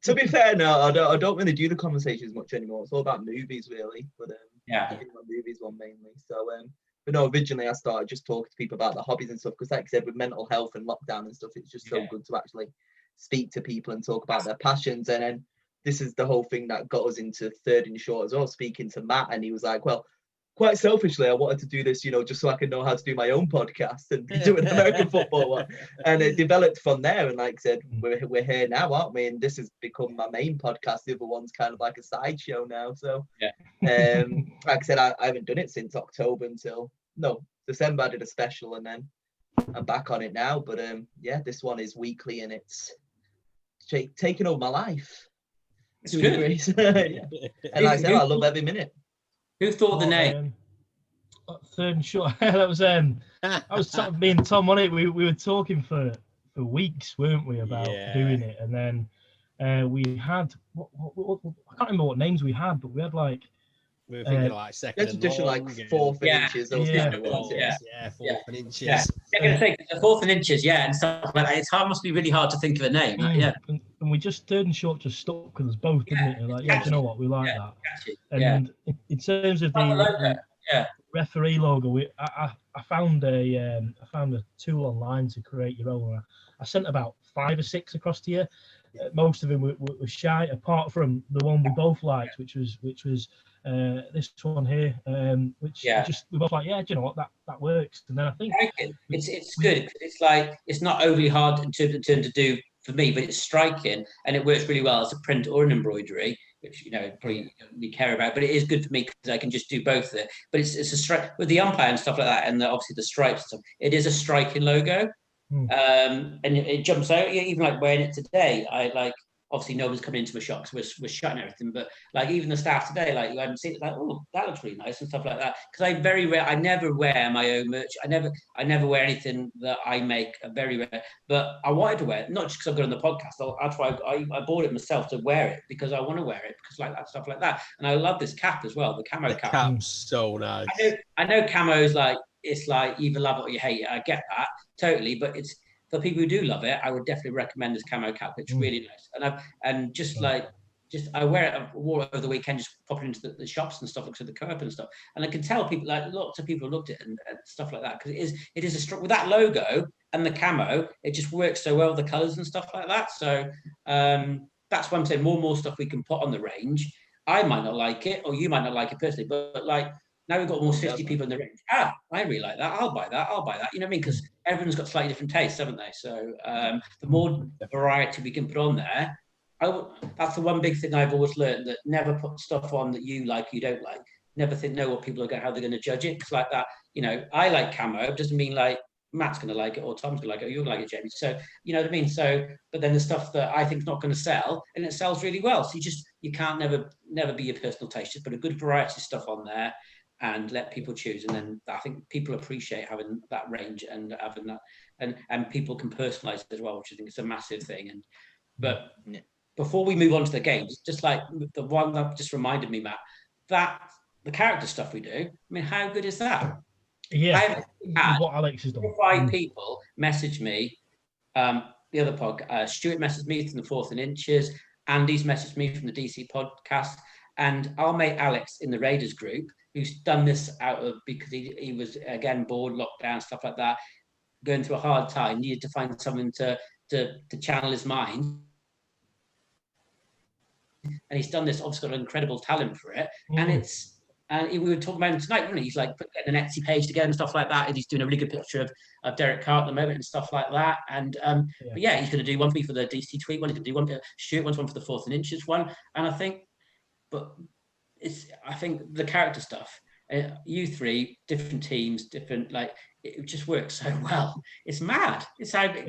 Speaker 4: To be fair, no, I don't really do the conversations much anymore. It's all about movies, really. But I think my movies one mainly. So, but no, originally I started just talking to people about their hobbies and stuff, because, like I said, with mental health and lockdown and stuff, it's just so good to actually speak to people and talk about their passions. And then this is the whole thing that got us into Third and Short as well, speaking to Matt, and he was like, well, quite selfishly, I wanted to do this, just so I can know how to do my own podcast and do an American football one. And it developed from there. And like I said, we're here now, aren't we? And this has become my main podcast. The other one's kind of like a sideshow now. So, like I said, I haven't done it since October until December. I did a special, and then I'm back on it now. But this one is weekly, and it's taking over my life.
Speaker 2: It's good.
Speaker 4: And like I said, I love every minute.
Speaker 2: Who thought the name?
Speaker 1: Third and Short. That was me and Tom on it. We were talking for weeks, weren't we, about doing it, and then we had I can't remember what names we had, but we had like
Speaker 3: we were thinking like second and
Speaker 4: edition, like 4th and inches. Those kind of ones.
Speaker 3: Fourth and inches.
Speaker 2: Yeah, I'm gonna say the 4th and inches, and stuff like that. It's hard. Must be really hard to think of a name.
Speaker 1: And we just Third and Short just stuck with us both, didn't it? And like, do you know what? We like that. And in terms of the referee logo, I found a tool online to create your own. I sent about 5 or 6 across to you. Most of them were shy, apart from the one we both liked, which was this one here, which we both like. Yeah, do you know what, that works. And then I think
Speaker 2: it's good. It's like, it's not overly hard in terms to do for me, but it's striking and it works really well as a print or an embroidery, which probably don't really care about, but it is good for me because I can just do both of it. But it's a strike with the umpire and stuff like that, and obviously the stripes and stuff. It is a striking logo. And it jumps out. Even like wearing it today, I like, obviously no one's coming into my shop because we're shutting everything, but like even the staff today, like you haven't seen it, like, oh, that looks really nice and stuff like that. Because I never wear my own merch. I never wear anything that I make. Very rare. But I wanted to wear it, not just because I've got on the podcast. That's why I bought it myself to wear it, because I want to wear it, because like that stuff like that. And I love this cap as well, the camo cap.
Speaker 3: Cap's so nice.
Speaker 2: I know camo's like, it's like either love it or you hate it. I get that totally, but it's for people who do love it. I would definitely recommend this camo cap. It's really nice, I wear it. I wore it over the weekend, just popping into the shops and stuff, looks at the co-op and stuff, and I can tell people, like lots of people looked at it and stuff like that, because it is a strong with that logo and the camo. It just works so well, the colours and stuff like that. So that's why I'm saying more and more stuff we can put on the range. I might not like it, or you might not like it personally, but like, now we've got almost 50 people in the range. I really like that. I'll buy that. You know what I mean? Because everyone's got slightly different tastes, haven't they? So the more variety we can put on there, that's the one big thing I've always learned, that never put stuff on that you like, you don't like. Never know what people are going, how they're going to judge it. Because like that, I like camo. It doesn't mean like Matt's going to like it or Tom's going to like it or you're going to like it, Jamie. So, you know what I mean? So, but then the stuff that I think is not going to sell, and it sells really well. So you can't never be your personal taste. Just put a good variety of stuff on there and let people choose. And then I think people appreciate having that range and having that, and people can personalize it as well, which I think is a massive thing. But before we move on to the games, just like the one that just reminded me, Matt, that the character stuff we do, I mean, how good is that?
Speaker 1: Yeah, what Alex has done.
Speaker 2: 5 people message me, the other podcast, Stuart messaged me from the 4th and Inches, Andy's messaged me from the DC podcast, And our mate Alex in the Raiders group, who's done this because he was, again, bored, lockdown, stuff like that, going through a hard time, needed to find someone to channel his mind. And he's done this, obviously got an incredible talent for it. And we were talking about him tonight, wasn't he? He's like getting an Etsy page together and stuff like that. And he's doing a really good picture of Derek Carr at the moment and stuff like that. And but yeah, he's going to do one for me for the DC tweet one. He's going to do one for Stuart, one for the 4th and Inches one. And I think the character stuff, you three, different teams, different, like, it just works so well. It's mad. It's how,
Speaker 1: it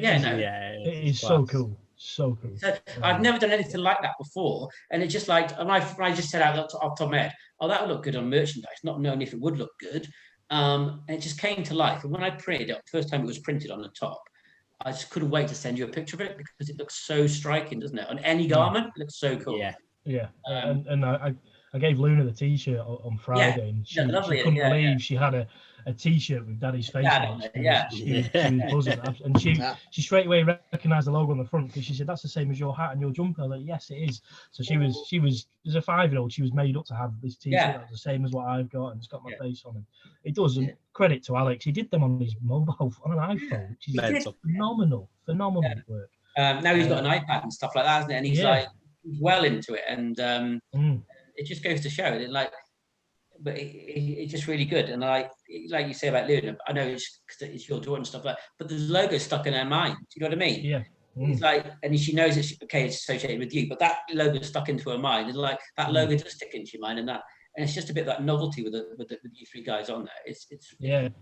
Speaker 1: is so cool. So cool.
Speaker 2: So I've never done anything like that before, and it's just like, when I just said out off the top of my head, oh, that would look good on merchandise, not knowing if it would look good, and it just came to life. And when I printed it, first time it was printed on the top, I just couldn't wait to send you a picture of it because it looks so striking, doesn't it? On any garment, it looks so cool.
Speaker 1: Yeah. And I gave Luna the T-shirt on Friday, and she couldn't believe she had a T-shirt with Daddy's face on it. She was buzzing, and she straight away recognised the logo on the front because she said, "That's the same as your hat and your jumper." I was like, "Yes, it is." So she was as a 5-year-old, she was made up to have this T-shirt that's the same as what I've got, and it's got my face on it. It does. And credit to Alex, he did them on his mobile on an iPhone, which is phenomenal work.
Speaker 2: Now he's got an iPad and stuff like that, hasn't it? And he's like well into it, and it just goes to show that, like, but it's just really good. And like you say about Luna, I know it's your daughter and stuff like that, but the logo's stuck in her mind. Do you know what I mean?
Speaker 1: Yeah.
Speaker 2: It's like, and she knows it's associated with you, but that logo's stuck into her mind, and like that logo does stick into your mind, and it's just a bit of that novelty with you three guys on there. It's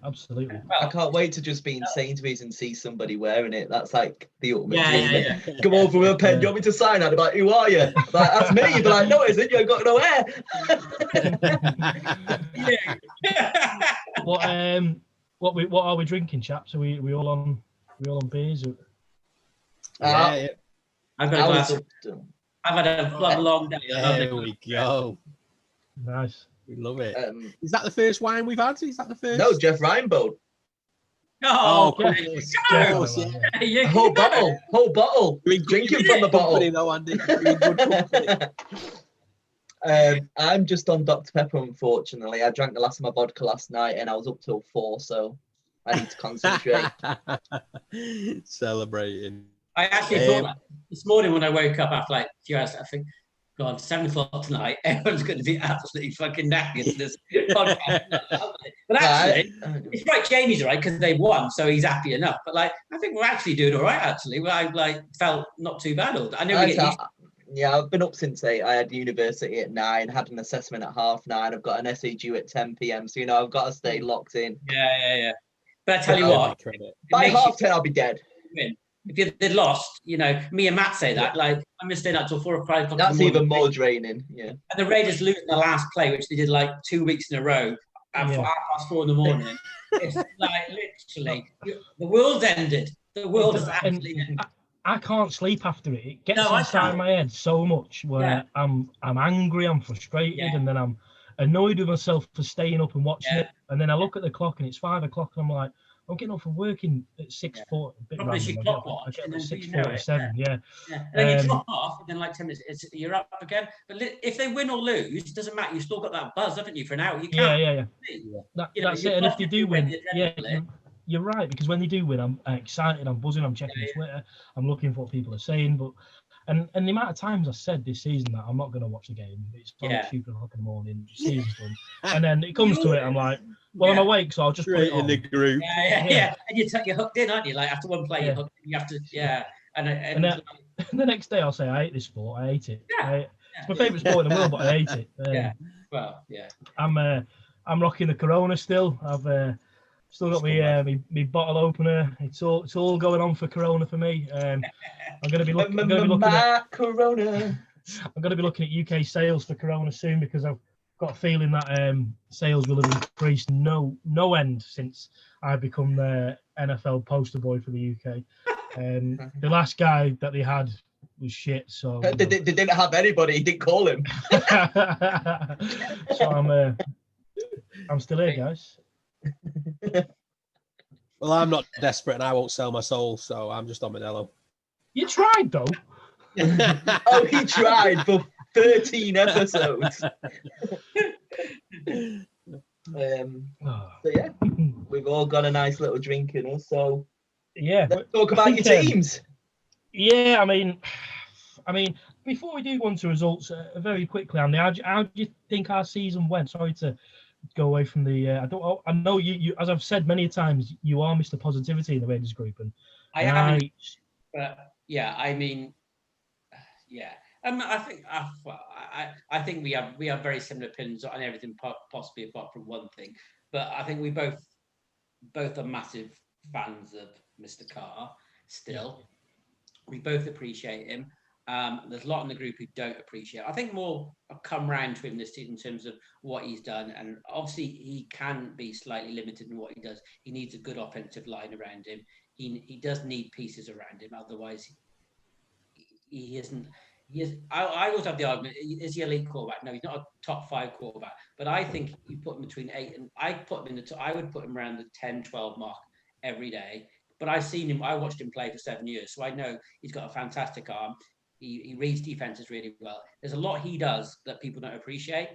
Speaker 1: absolutely.
Speaker 4: I can't wait to just be in Sainsbury's and see somebody wearing it. That's like the ultimate dream. Come over with a pen. Do you want me to sign that? Like, who are you? Like, that's me. You'd be like, no, it isn't. You ain't got no hair.
Speaker 1: What are we drinking, chaps? Are we all on beers?
Speaker 2: I've got a glass. I've had a long day.
Speaker 3: There we go.
Speaker 1: Nice.
Speaker 3: We love it. Is that the first wine we've had? Is that the first?
Speaker 4: No, Jeff Reinbold.
Speaker 2: Oh,
Speaker 3: of course, yeah.
Speaker 4: Whole bottle. We're drinking from the bottle.
Speaker 3: Though, Andy. Good company.
Speaker 4: I'm just on Dr. Pepper, unfortunately. I drank the last of my vodka last night and I was up till 4, so I need to concentrate.
Speaker 3: Celebrating.
Speaker 2: I actually thought that this morning when I woke up after like a few hours, I think, God, 7 o'clock tonight, everyone's going to be absolutely fucking knackered to this podcast. But actually, it's right, Jamie's right, because they won, so he's happy enough. But like, I think we're actually doing all right, actually. I felt not too bad all day. I know we get used to.
Speaker 4: Yeah, I've been up since 8. I had university at 9, had an assessment at 9:30. I've got an essay due at 10 p.m. So, I've got to stay locked in.
Speaker 2: Yeah. But I tell you what,
Speaker 4: by 10:30, I'll be dead.
Speaker 2: If they'd lost, me and Matt say that, like, I'm just staying up till 4 or 5 o'clock.
Speaker 4: That's even more draining, yeah.
Speaker 2: And the Raiders lose the last play, which they did like 2 weeks in a row at 4:30 in the morning. It's like literally, the world's ended. The world is actually ended.
Speaker 1: I can't sleep after it. It gets inside my head so much where I'm angry, I'm frustrated, and then I'm annoyed with myself for staying up and watching it. And then I look at the clock and it's 5 o'clock and I'm like, I'm getting off from working at 6:40.
Speaker 2: Probably you clock watch, and then
Speaker 1: 6:47. Yeah.
Speaker 2: And then you drop off, and then like 10 minutes, you're up again. But if they win or lose, it doesn't matter. You've still got that buzz, haven't you, for an hour? You can't.
Speaker 1: Yeah. That's it. And if they do win, you're right, because when they do win, I'm excited. I'm buzzing. I'm checking Twitter. I'm looking for what people are saying. But and the amount of times I said this season that I'm not going to watch the game. It's on 2 o'clock in the morning. The season's done. And then it comes to it, I'm like, well, I'm awake, so I'll just put it on.
Speaker 3: In the group.
Speaker 2: Yeah. And you're hooked in, aren't you? Like after one play, you're hooked in. You have to, And
Speaker 1: the next day, I'll say, I hate this sport. I hate it. It's my favourite sport in the world, but I hate it. I'm rocking the Corona still. I've still got my bottle opener. It's all going on for Corona for me. I'm going to be looking at
Speaker 4: Corona.
Speaker 1: I'm going to be looking at UK sales for Corona soon, because I've got a feeling that sales will have increased no end since I've become the NFL poster boy for the UK. The last guy that they had was shit, so
Speaker 4: they didn't have anybody. He didn't call him.
Speaker 1: So I'm still here, guys.
Speaker 3: Well, I'm not desperate and I won't sell my soul, so I'm just on Modelo.
Speaker 1: You tried though.
Speaker 4: Oh, he tried for 13 episodes. So yeah, we've all got a nice little drink in us. So
Speaker 1: yeah,
Speaker 4: let's talk about your teams.
Speaker 1: Yeah, I mean, before we do go on to results, very quickly, Andy, how do you think our season went? Sorry to go away from the. I know you, as I've said many times, you are Mr. Positivity in the Raiders group, and
Speaker 2: I am. But yeah, I mean, yeah. I think we have very similar opinions on everything, possibly apart from one thing. But I think we both are massive fans of Mr. Carr. Still, we both appreciate him. There's a lot in the group who don't appreciate it. I think more have come round to him this season in terms of what he's done. And obviously, he can be slightly limited in what he does. He needs a good offensive line around him. He does need pieces around him. Otherwise, he isn't. I always have the argument: is he an elite quarterback? No, he's not a top 5 quarterback. But I think you put him between 8 and I would put him around the 10, 12 mark every day. But I've seen him. I watched him play for 7 years, so I know he's got a fantastic arm. He reads defenses really well. There's a lot he does that people don't appreciate.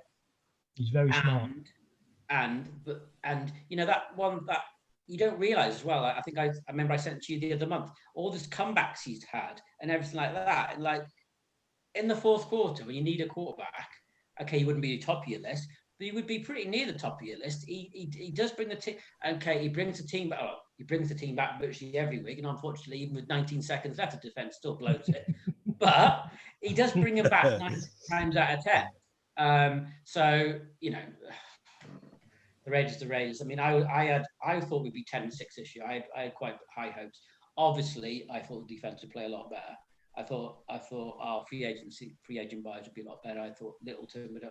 Speaker 1: He's very smart.
Speaker 2: And you know that you don't realize as well. I think I remember I sent it to you the other month. All these comebacks he's had and everything like that. And like in the fourth quarter, when you need a quarterback, okay, he wouldn't be the top of your list, but he would be pretty near the top of your list. He does bring the team. Okay, he brings the team back. Oh, he brings the team back virtually every week, and unfortunately, even with 19 seconds left, the defense still blows it. But he does bring them back 9 times out of 10. So you know, the Raiders. I mean, I thought we'd be 10-6 this year. I had quite high hopes. Obviously, I thought the defense would play a lot better. I thought our free agent buys would be a lot better. I thought Littleton would.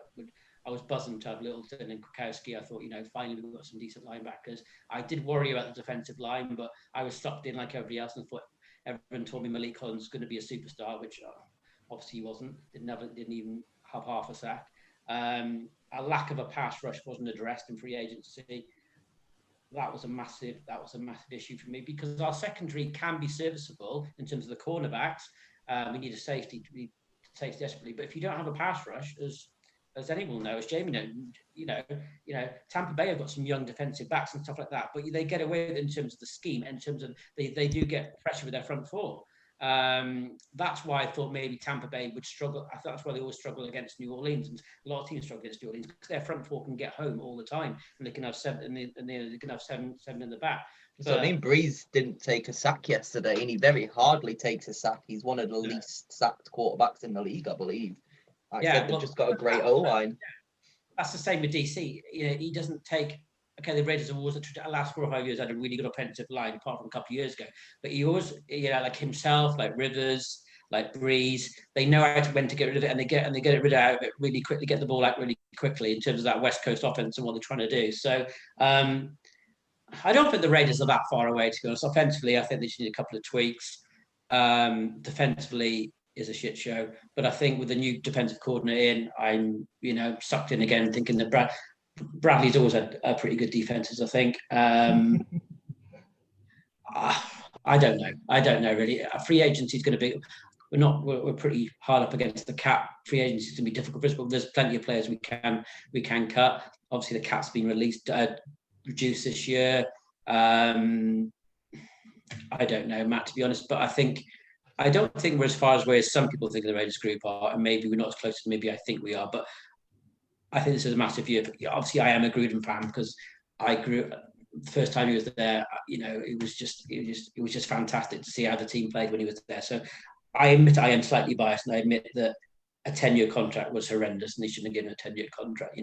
Speaker 2: I was buzzing to have Littleton and Kukowski. I thought, finally we've got some decent linebackers. I did worry about the defensive line, but I was sucked in like everybody else and thought everyone told me Malik Collins was going to be a superstar, which obviously he wasn't. Didn't even have half a sack. A lack of a pass rush wasn't addressed in free agency. That was a massive issue for me because our secondary can be serviceable in terms of the cornerbacks. We need a safety to be desperately, but if you don't have a pass rush, as anyone will know, as Jamie knows, Tampa Bay have got some young defensive backs and stuff like that, but they get away with it in terms of the scheme, in terms of they do get pressure with their front four. That's why I thought maybe Tampa Bay would struggle. I thought that's why they always struggle against New Orleans, and a lot of teams struggle against New Orleans because their front four can get home all the time, and they can have seven, and they can have seven in the back.
Speaker 4: So I mean, Brees didn't take a sack yesterday, and he very hardly takes a sack. He's one of the least sacked quarterbacks in the league, I believe. They've just got a great O-line.
Speaker 2: That's the same with DC. He doesn't take. Okay, the Raiders have always, the last 4 or 5 years, had a really good offensive line, apart from a couple of years ago. But he always, like himself, like Rivers, like Brees, they know when to get rid of it, and they get rid of it really quickly, get the ball out really quickly in terms of that West Coast offense and what they're trying to do. So I don't think the Raiders are that far away, to be honest. Offensively, I think they just need a couple of tweaks. Defensively is a shit show, but I think with the new defensive coordinator in, I'm sucked in again, thinking that Bradley's always had pretty good defenses, I think. I don't know really. Free agency is going to be. We're pretty hard up against the cap. Free agency is going to be difficult for us, but there's plenty of players we can cut. Obviously, the cap's been reduced this year. I don't know, Matt, to be honest, but I don't think we're as far away as some people think the Raiders group are, and maybe we're not as close as maybe I think we are, but I think this is a massive year. Obviously, I am a Gruden fan because I grew the first time he was there. It was just fantastic to see how the team played when he was there. So I admit I am slightly biased, and I admit that a 10-year contract was horrendous, and they shouldn't have given a 10-year contract.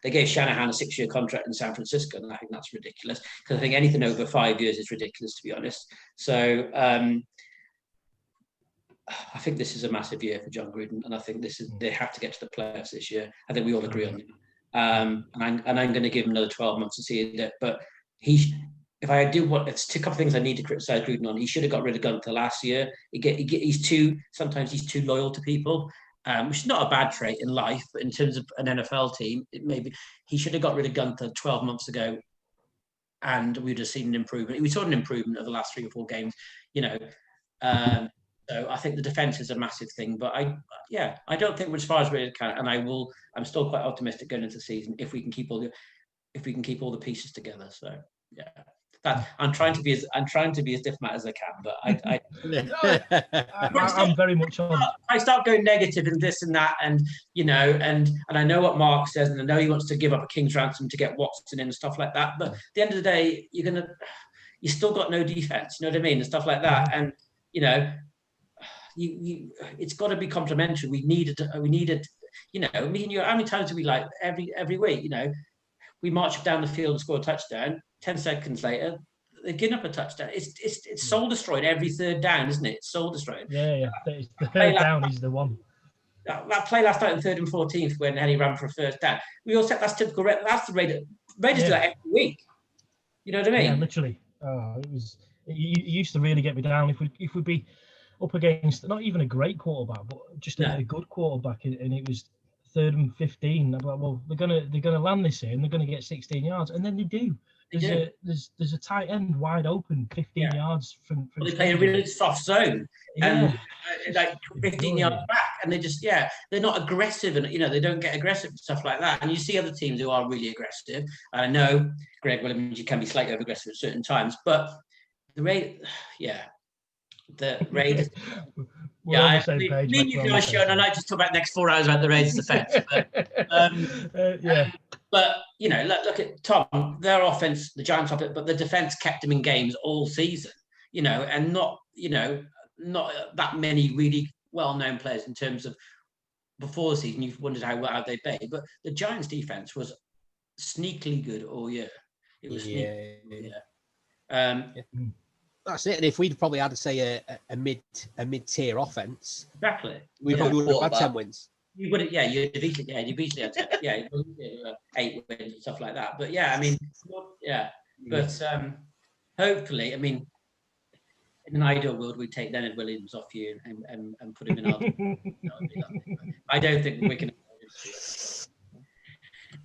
Speaker 2: They gave Shanahan a 6-year contract in San Francisco, and I think that's ridiculous because I think anything over 5 years is ridiculous, to be honest. So I think this is a massive year for John Gruden, and I think they have to get to the playoffs this year. I think we all agree on that. And I'm going to give him another 12 months to see it. But if I do it's a couple of things I need to criticize Gruden on. He should have got rid of Gunther last year. Sometimes he's too loyal to people, which is not a bad trait in life, but in terms of an NFL team, he should have got rid of Gunther 12 months ago, and we'd have seen an improvement. We saw an improvement over the last 3 or 4 games. So I think the defence is a massive thing, but I don't think we're as far as we can, and I'm still quite optimistic going into the season if we can keep all the pieces together. So yeah, I'm trying to be as diplomat as I can, but
Speaker 1: I'm very much on.
Speaker 2: I start going negative and this and that, and and I know what Mark says, and I know he wants to give up a king's ransom to get Watson in and stuff like that. But at the end of the day, you still got no defense. You know what I mean, and stuff like that, and it's got to be complementary. We needed, me and you. How many times do we like every week? We march down the field and score a touchdown. 10 seconds later, they've given up a touchdown. It's soul destroyed every third down, isn't it? It's soul destroyed.
Speaker 1: Yeah. The third down is the one.
Speaker 2: That play last night in 3rd and 14th when Henry ran for a first down. We all said that's typical. That's the Raiders. Raiders do that every week. You know what I mean?
Speaker 1: Yeah, literally. It used to really get me down if we'd be up against not even a great quarterback, but just a good quarterback, and it was 3rd and 15. I'm like, well, they're gonna land this here and they're gonna get 16 yards, and then they do. There's a tight end wide open 15 yards from
Speaker 2: they play a really soft zone and like 15 yards back, and they're not aggressive, and they don't get aggressive and stuff like that. And you see other teams who are really aggressive. I know Greg Williams, you can be slightly over aggressive at certain times, but the Raiders. Me and you guys show, and I like to talk about the next 4 hours about the Raiders' defense. But look at Tom. Their offense, the Giants' offense, but the defense kept them in games all season. And not that many really well-known players in terms of before the season. You've wondered how they played, but the Giants' defense was sneakily good all year. It was sneaky.
Speaker 3: That's it. And if we'd probably had to say a mid-tier offense,
Speaker 2: exactly,
Speaker 3: we probably would have had 10 wins.
Speaker 2: You would, you'd easily had 10, 8 wins and stuff like that. But hopefully, in an ideal world, we'd take Leonard Williams off you and put him in our. I don't think we can.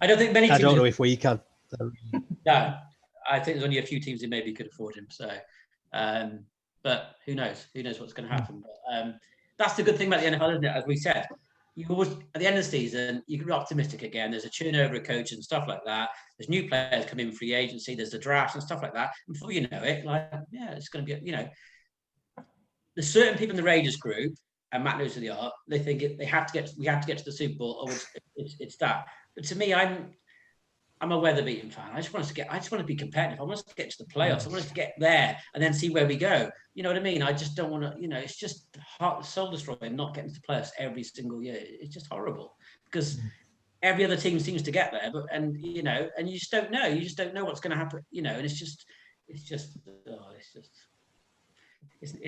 Speaker 2: I don't think many.
Speaker 3: I don't know if we can.
Speaker 2: No, I think there's only a few teams who maybe could afford him. So. But who knows? Who knows what's going to happen? But that's the good thing about the NFL, isn't it? As we said, you always at the end of the season you can be optimistic again. There's a turnover of coach and stuff like that. There's new players coming in free agency. There's the draft and stuff like that. And before you know it, it's going to be there's certain people in the Raiders group, and Matt knows who they are. They think we have to get to the Super Bowl, or it's that. But to me, I'm a weather beaten fan. I just want to be competitive. I want us to get to the playoffs. I want us to get there and then see where we go. You know what I mean? I just don't want to, it's just soul destroying not getting to the playoffs every single year. It's just horrible because every other team seems to get there, and you just don't know. You just don't know what's going to happen, and it's just but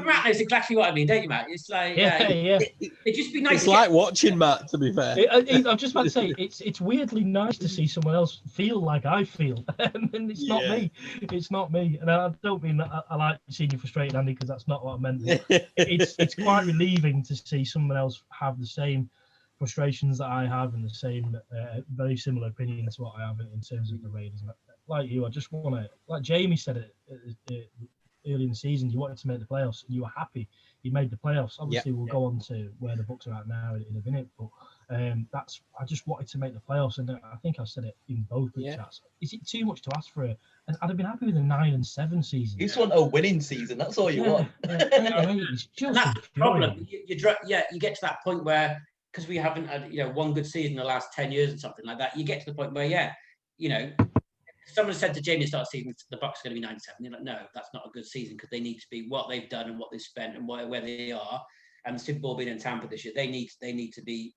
Speaker 2: Matt knows exactly what I mean, don't you, Matt? It's like it'd just be nice.
Speaker 3: It's like watching Matt, to be fair.
Speaker 1: I'm just about to say it's weirdly nice to see someone else feel like I feel, and it's not me. It's not me, and I don't mean that I like seeing you frustrated, Andy, because that's not what I meant. It's quite relieving to see someone else have the same frustrations that I have and the same very similar opinions to what I have in terms of the Raiders. Like you, I just want to, like Jamie said it early in the season, you wanted to make the playoffs and you were happy you made the playoffs. Obviously, we'll go on to where the Bucs are at now in a minute, but I just wanted to make the playoffs, and I think I said it in both group chats. Is it too much to ask for? And I'd have been happy with a 9-7 season.
Speaker 4: You just want a winning season. That's all you want.
Speaker 1: It's just
Speaker 2: that's the problem. You get to that point where, because we haven't had one good season in the last 10 years or something like that, you get to the point where someone said to Jamie at the start of the season, the Bucs are going to be 9-7. You're like, no, that's not a good season because they need to be what they've done and what they've spent and where they are. And the Super Bowl being in Tampa this year, they need to be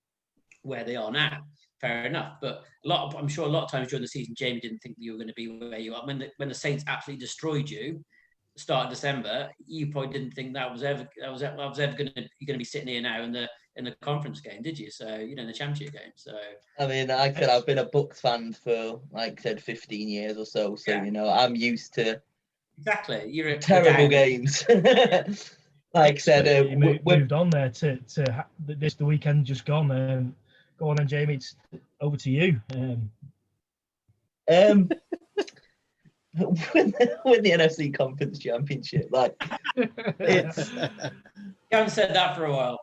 Speaker 2: where they are now. Fair enough. But I'm sure a lot of times during the season, Jamie didn't think that you were going to be where you are. When the Saints absolutely destroyed you, start of December, you probably didn't think that was ever going to be sitting here now in the conference game, did you? So in the championship game. So
Speaker 4: I mean, like I said, I've been a Bucs fan for 15 years or so. So I'm used to
Speaker 2: you're
Speaker 4: terrible games. Like I said,
Speaker 1: we moved on there to the weekend just gone. Go on then, Jamie. It's over to you.
Speaker 4: win the NFC Conference Championship. Like, it's
Speaker 2: You haven't said that for a while.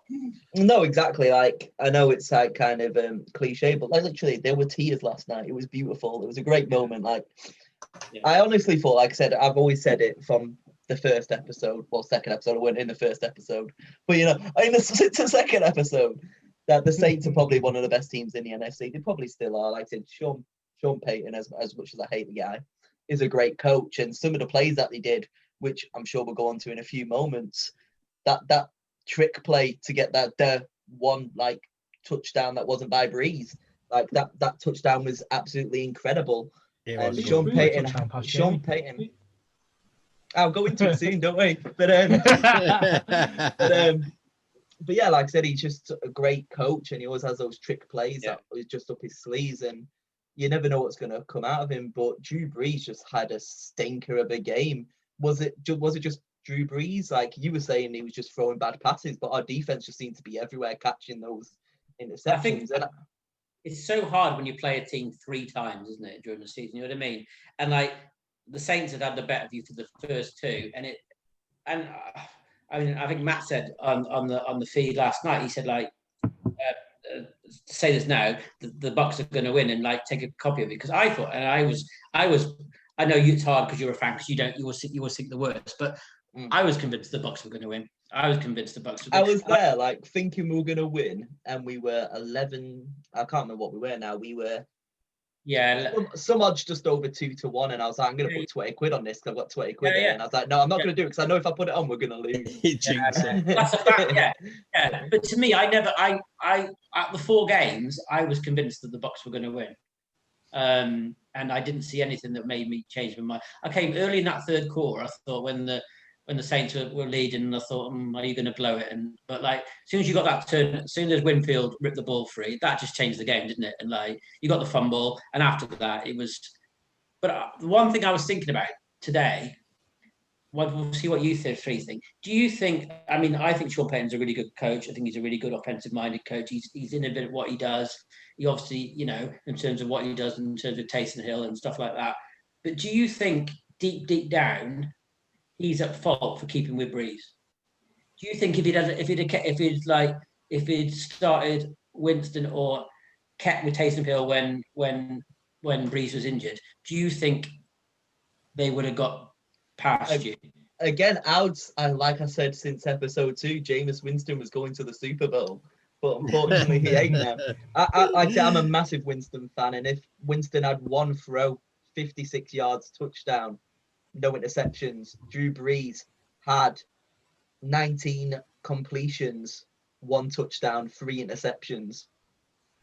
Speaker 4: no, exactly. Like, I know it's like kind of cliche, but like literally, there were tears last night. It was beautiful. It was a great moment. Like, I honestly thought, like I said, I've always said it from the first episode, well, second episode. I weren't in the first episode, but in the second episode, that the Saints are probably one of the best teams in the NFC. They probably still are. Like I said, Sean Payton, as much as I hate the guy, is a great coach, and some of the plays that they did, which I'm sure we'll go on to in a few moments, that trick play to get that one like touchdown that wasn't by Brees, like that touchdown was absolutely incrable. And Sean Payton. I'll go into it soon, don't we? But yeah, like I said, he's just a great coach, and he always has those trick plays that is just up his sleeves, and you never know what's going to come out of him. But Drew Brees just had a stinker of a game. Was it just Drew Brees? Like you were saying, he was just throwing bad passes, but our defense just seemed to be everywhere catching those interceptions.
Speaker 2: It's so hard when you play a team 3 times, isn't it, during the season? You know what I mean? And like the Saints had the better view for the first 2, I mean, I think Matt said on the feed last night. He said like, say this now, the Bucs are going to win, and like take a copy of it, because I thought, and I was. I know it's hard because you're a fan, because you will think the worst, but I was convinced the Bucs were going to win. I was convinced the Bucs were going to win.
Speaker 4: I was there, like thinking we were going to win, and we were 11. I can't remember what we were now. We were. Yeah, some odds just over 2-1, and I was like, I'm going to put 20 quid on this because I've got 20 quid there. And I was like, no, I'm not going to do it, because I know if I put it on, we're going to lose.
Speaker 2: That's a fact, yeah. But to me, at the 4 games, I was convinced that the Bucs were going to win. And I didn't see anything that made me change my mind. I came early in that third quarter. I thought when the Saints were leading, and I thought, are you going to blow it? But like, as soon as you got that turn, as soon as Winfield ripped the ball free, that just changed the game, didn't it? And like, you got the fumble, and after that, it was. But the one thing I was thinking about today, we'll see what you three think. Do you think? I mean, I think Sean Payton's a really good coach. I think he's a really good offensive-minded coach. He's innovative at what he does. He obviously, in terms of what he does, in terms of Taysom Hill and stuff like that. But do you think deep down, he's at fault for keeping with Brees? Do you think if he'd started Winston or kept with Taysom Hill when Brees was injured, do you think they would have got past you?
Speaker 4: Again, like I said since episode 2, Jameis Winston was going to the Super Bowl, but unfortunately he ain't now. I'm a massive Winston fan, and if Winston had one throw, 56 yards, touchdown, no interceptions, Drew Brees had 19 completions, 1 touchdown, 3 interceptions.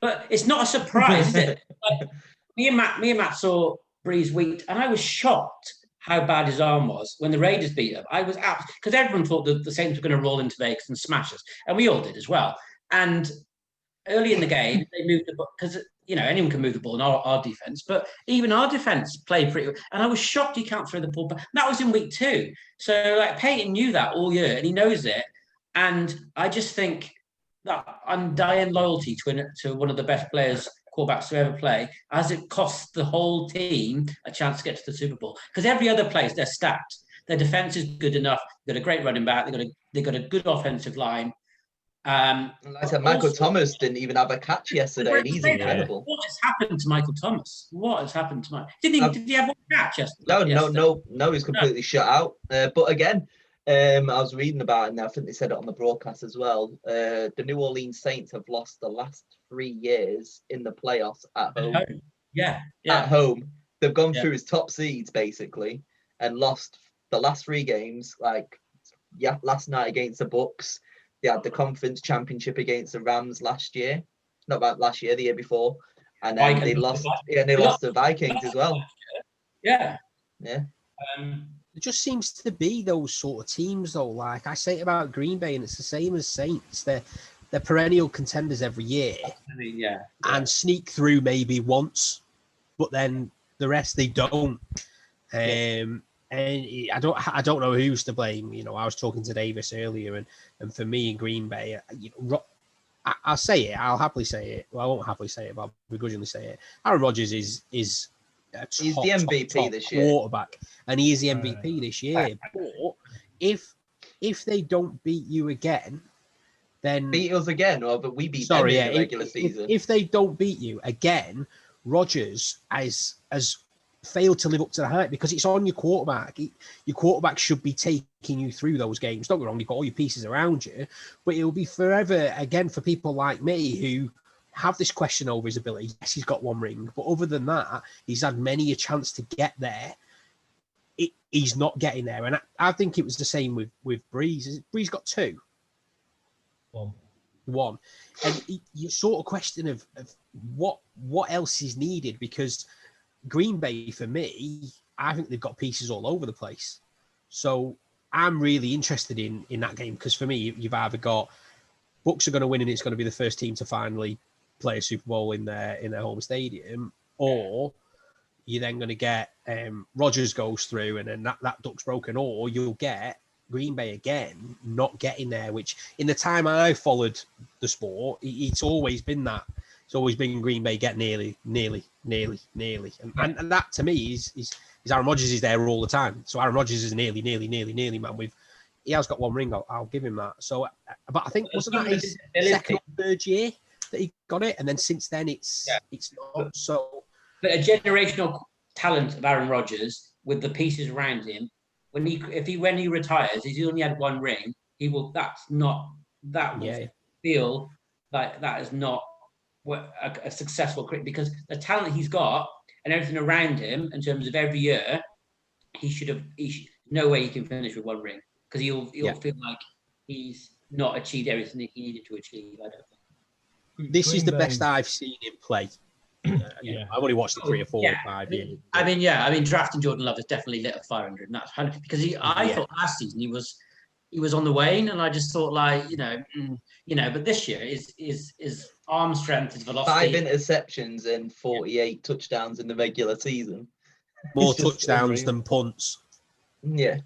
Speaker 2: But it's not a surprise, is it? Like, me and Matt saw Brees week, and I was shocked how bad his arm was when the Raiders beat him. I was out because everyone thought that the Saints were going to roll into Vegas and smash us, and we all did as well. And early in the game, they moved the ball, because anyone can move the ball in our defense, but even our defense played pretty well. And I was shocked he can't throw the ball back. That was in week 2. So like Peyton knew that all year, and he knows it. And I just think that undying loyalty to one of the best quarterbacks to ever play, as it costs the whole team a chance to get to the Super Bowl. Because every other place, they're stacked. Their defense is good enough. They've got a great running back. They've got a good offensive line.
Speaker 4: Like I said, Michael Thomas didn't even have a catch yesterday, and he's incredible.
Speaker 2: What has happened to Michael Thomas? What has happened to Michael? Did he have one catch yesterday?
Speaker 4: No, he's completely shut out. But again, I was reading about it, and I think they said it on the broadcast as well. The New Orleans Saints have lost the last 3 years in the playoffs at home.
Speaker 2: Yeah.
Speaker 4: At home. They've gone through his top seeds, basically, and lost the last 3 games. Last night against the Bucs. They had the conference championship against the Rams last year. Not about last year, the year before. And then they lost the Vikings as well.
Speaker 2: Yeah.
Speaker 4: Yeah.
Speaker 3: There just seems to be those sort of teams, though. Like I say about Green Bay, and it's the same as Saints. They're perennial contenders every year.
Speaker 2: I mean,
Speaker 3: and sneak through maybe once, but then the rest they don't. And I don't know who's to blame. I was talking to Davis earlier, and for me in Green Bay, I'll say it. I'll happily say it. Well, I won't happily say it, but I'll begrudgingly say it. Aaron Rodgers is
Speaker 4: He's the MVP this year.
Speaker 3: Quarterback, and he is the MVP this year. But if they don't beat you again, then
Speaker 4: beat us again, but we beat them in the regular season.
Speaker 3: If they don't beat you again, Rodgers has failed to live up to the hype because it's on your quarterback. Your quarterback should be taking you through those games. Don't get me wrong, you've got all your pieces around you, but it will be forever again for people like me who have this question over his ability. Yes, he's got one ring, but other than that, he's had many a chance to get there. He's not getting there, and I think it was the same with Brees. Brees got two. One. And you sort of question of what else is needed, because Green Bay, for me, I think they've got pieces all over the place. So I'm really interested in that game, because for me, you've either got Bucs are going to win and it's going to be the first team to finally play a Super Bowl in their home stadium, or you're then going to get Rodgers goes through and then that duck's broken, or you'll get Green Bay again not getting there, which in the time I followed the sport, it's always been that. It's always been Green Bay get nearly. And that to me is Aaron Rodgers is there all the time. So Aaron Rodgers is nearly man. He has got one ring, I'll give him that. So, but I think wasn't that his second or third year that he got it? And then since then it's not so.
Speaker 2: But a generational talent of Aaron Rodgers with the pieces around him, when he retires, he's only had one ring. He will. Feel like that is not a successful career, because the talent he's got and everything around him in terms of every year, no way he can finish with one ring, because he'll feel like he's not achieved everything that he needed to achieve. I don't think.
Speaker 3: This is the best I've seen him play. I've only watched it 3 or 4 or 5 years.
Speaker 2: I mean, drafting Jordan Love has definitely lit a fire under him. That's 100%, because I thought last season he was on the wane, and I just thought but this year is arm strength, his velocity.
Speaker 4: 5 interceptions and 48 touchdowns in the regular season.
Speaker 3: More touchdowns than punts.
Speaker 4: Yeah.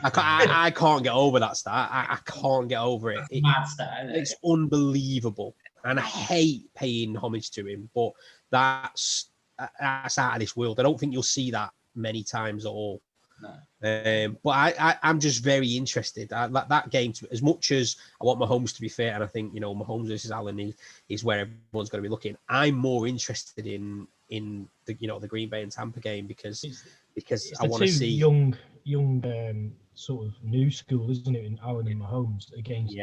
Speaker 3: I can't get over that stat. I can't get over it.
Speaker 2: Mad stat, isn't it?
Speaker 3: It's unbelievable. And I hate paying homage to him, but that's out of this world. I don't think you'll see that many times at all.
Speaker 2: No.
Speaker 3: But I'm just very interested. That game, as much as I want Mahomes to be fair, and I think Mahomes versus Allen is where everyone's going to be looking. I'm more interested in the Green Bay and Tampa game because I want to see
Speaker 1: young sort of new school, isn't it, in Allen and Mahomes against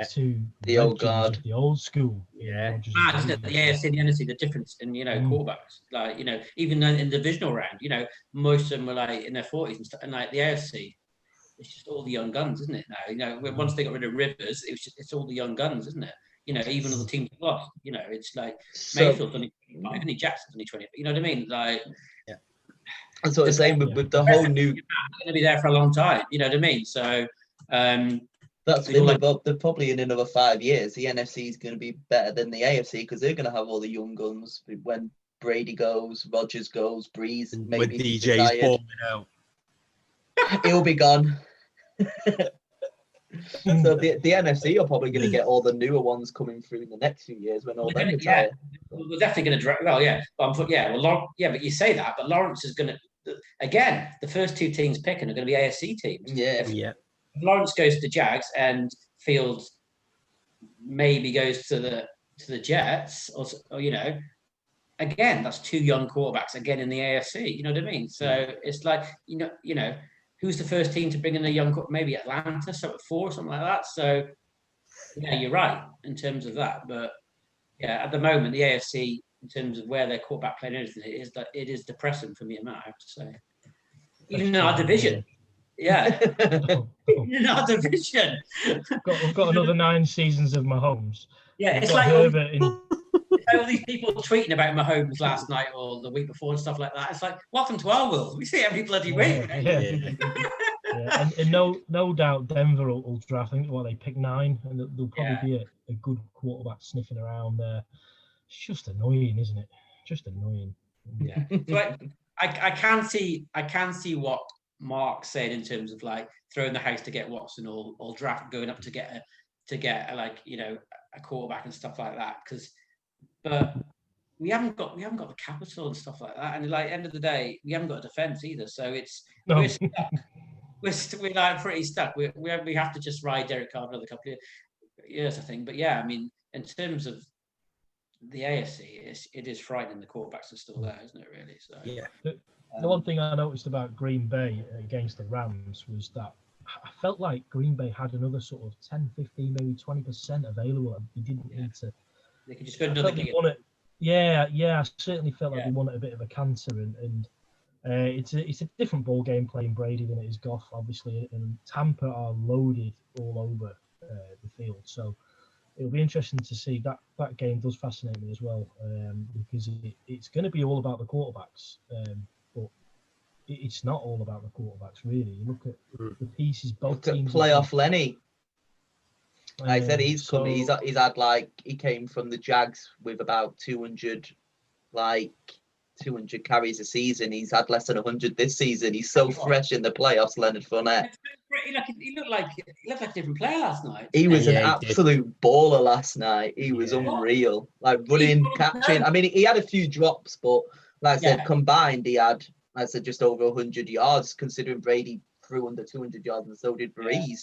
Speaker 1: the old guard, the old school.
Speaker 2: Isn't it? The AFC and the NFC, the difference in quarterbacks, like even in the divisional round, most of them were like in their 40s and stuff, and like the AFC, it's just all the young guns, isn't it? Now, once they got rid of Rivers, it's all the young guns, isn't it? Even on the teams that lost, it's like Mayfield's only 25, only Jackson's only 20. You know what I mean? Like,
Speaker 4: that's what I'm saying with the whole new.
Speaker 2: Going to be there for a long time. You know what I mean? So
Speaker 4: that's they're probably in another 5 years. The NFC is going to be better than the AFC because they're going to have all the young guns when Brady goes, Rodgers goes, Brees, and maybe
Speaker 3: when DJ's balling out.
Speaker 4: He'll be gone. So the NFC are probably going to get all the newer ones coming through in the next few years when all them retire.
Speaker 2: We're definitely going to draft. But you say that, but Lawrence is going to again. The first 2 teams picking are going to be AFC teams.
Speaker 4: Yeah.
Speaker 2: If Lawrence goes to the Jags and Fields maybe goes to the Jets, or again, that's 2 young quarterbacks again in the AFC. You know what I mean? So it's like who's the first team to bring in a young, maybe Atlanta, so at 4 or something like that. So, you're right in terms of that. But, at the moment, the AFC, in terms of where their quarterback playing is, it is depressing for me and Matt, I have to say. Even in our division. Yeah. In our division.
Speaker 1: We've got another 9 seasons of Mahomes.
Speaker 2: Yeah, it's like all these people tweeting about Mahomes last night or the week before and stuff like that. It's like, welcome to our world. We see every bloody week.
Speaker 1: And no doubt Denver will draft. I think they pick 9, and there'll probably be a good quarterback sniffing around there. It's just annoying, isn't it? Just annoying.
Speaker 2: Yeah. So I can see what Mark said in terms of like throwing the house to get Watson or draft going up to get a quarterback and stuff like that. But we haven't got the capital and stuff like that. And like end of the day, we haven't got a defence either. So it's
Speaker 1: No.
Speaker 2: we're stuck. We're like pretty stuck. We have to just ride Derek Carr another couple of years, I think. But yeah, I mean, in terms of the AFC, it is frightening. The quarterbacks are still there, isn't it? Really? So
Speaker 3: Yeah.
Speaker 1: The one thing I noticed about Green Bay against the Rams was that I felt like Green Bay had another sort of 10, 15, maybe 20% available. And they didn't need to.
Speaker 2: they could just go another game.
Speaker 1: Yeah, I certainly felt like they wanted a bit of a canter, and it's a different ball game playing Brady than it is Goff, obviously, and Tampa are loaded all over the field. So it'll be interesting to see. That game does fascinate me as well, because it's going to be all about the quarterbacks, but it's not all about the quarterbacks really. You look at the pieces both teams.
Speaker 4: Playoff Lenny. Like I said, he's come. He's had like he came from the Jags with about 200 carries a season. He's had less than 100 this season. He's so fresh in the playoffs, Leonard Fournette.
Speaker 2: He looked like a different player last night.
Speaker 4: He was an absolute baller last night. He was unreal. Like running, catching. I mean, he had a few drops, but like I said, combined, he had, like I said, just over 100 yards, considering Brady threw under 200 yards and so did Brees. Yeah.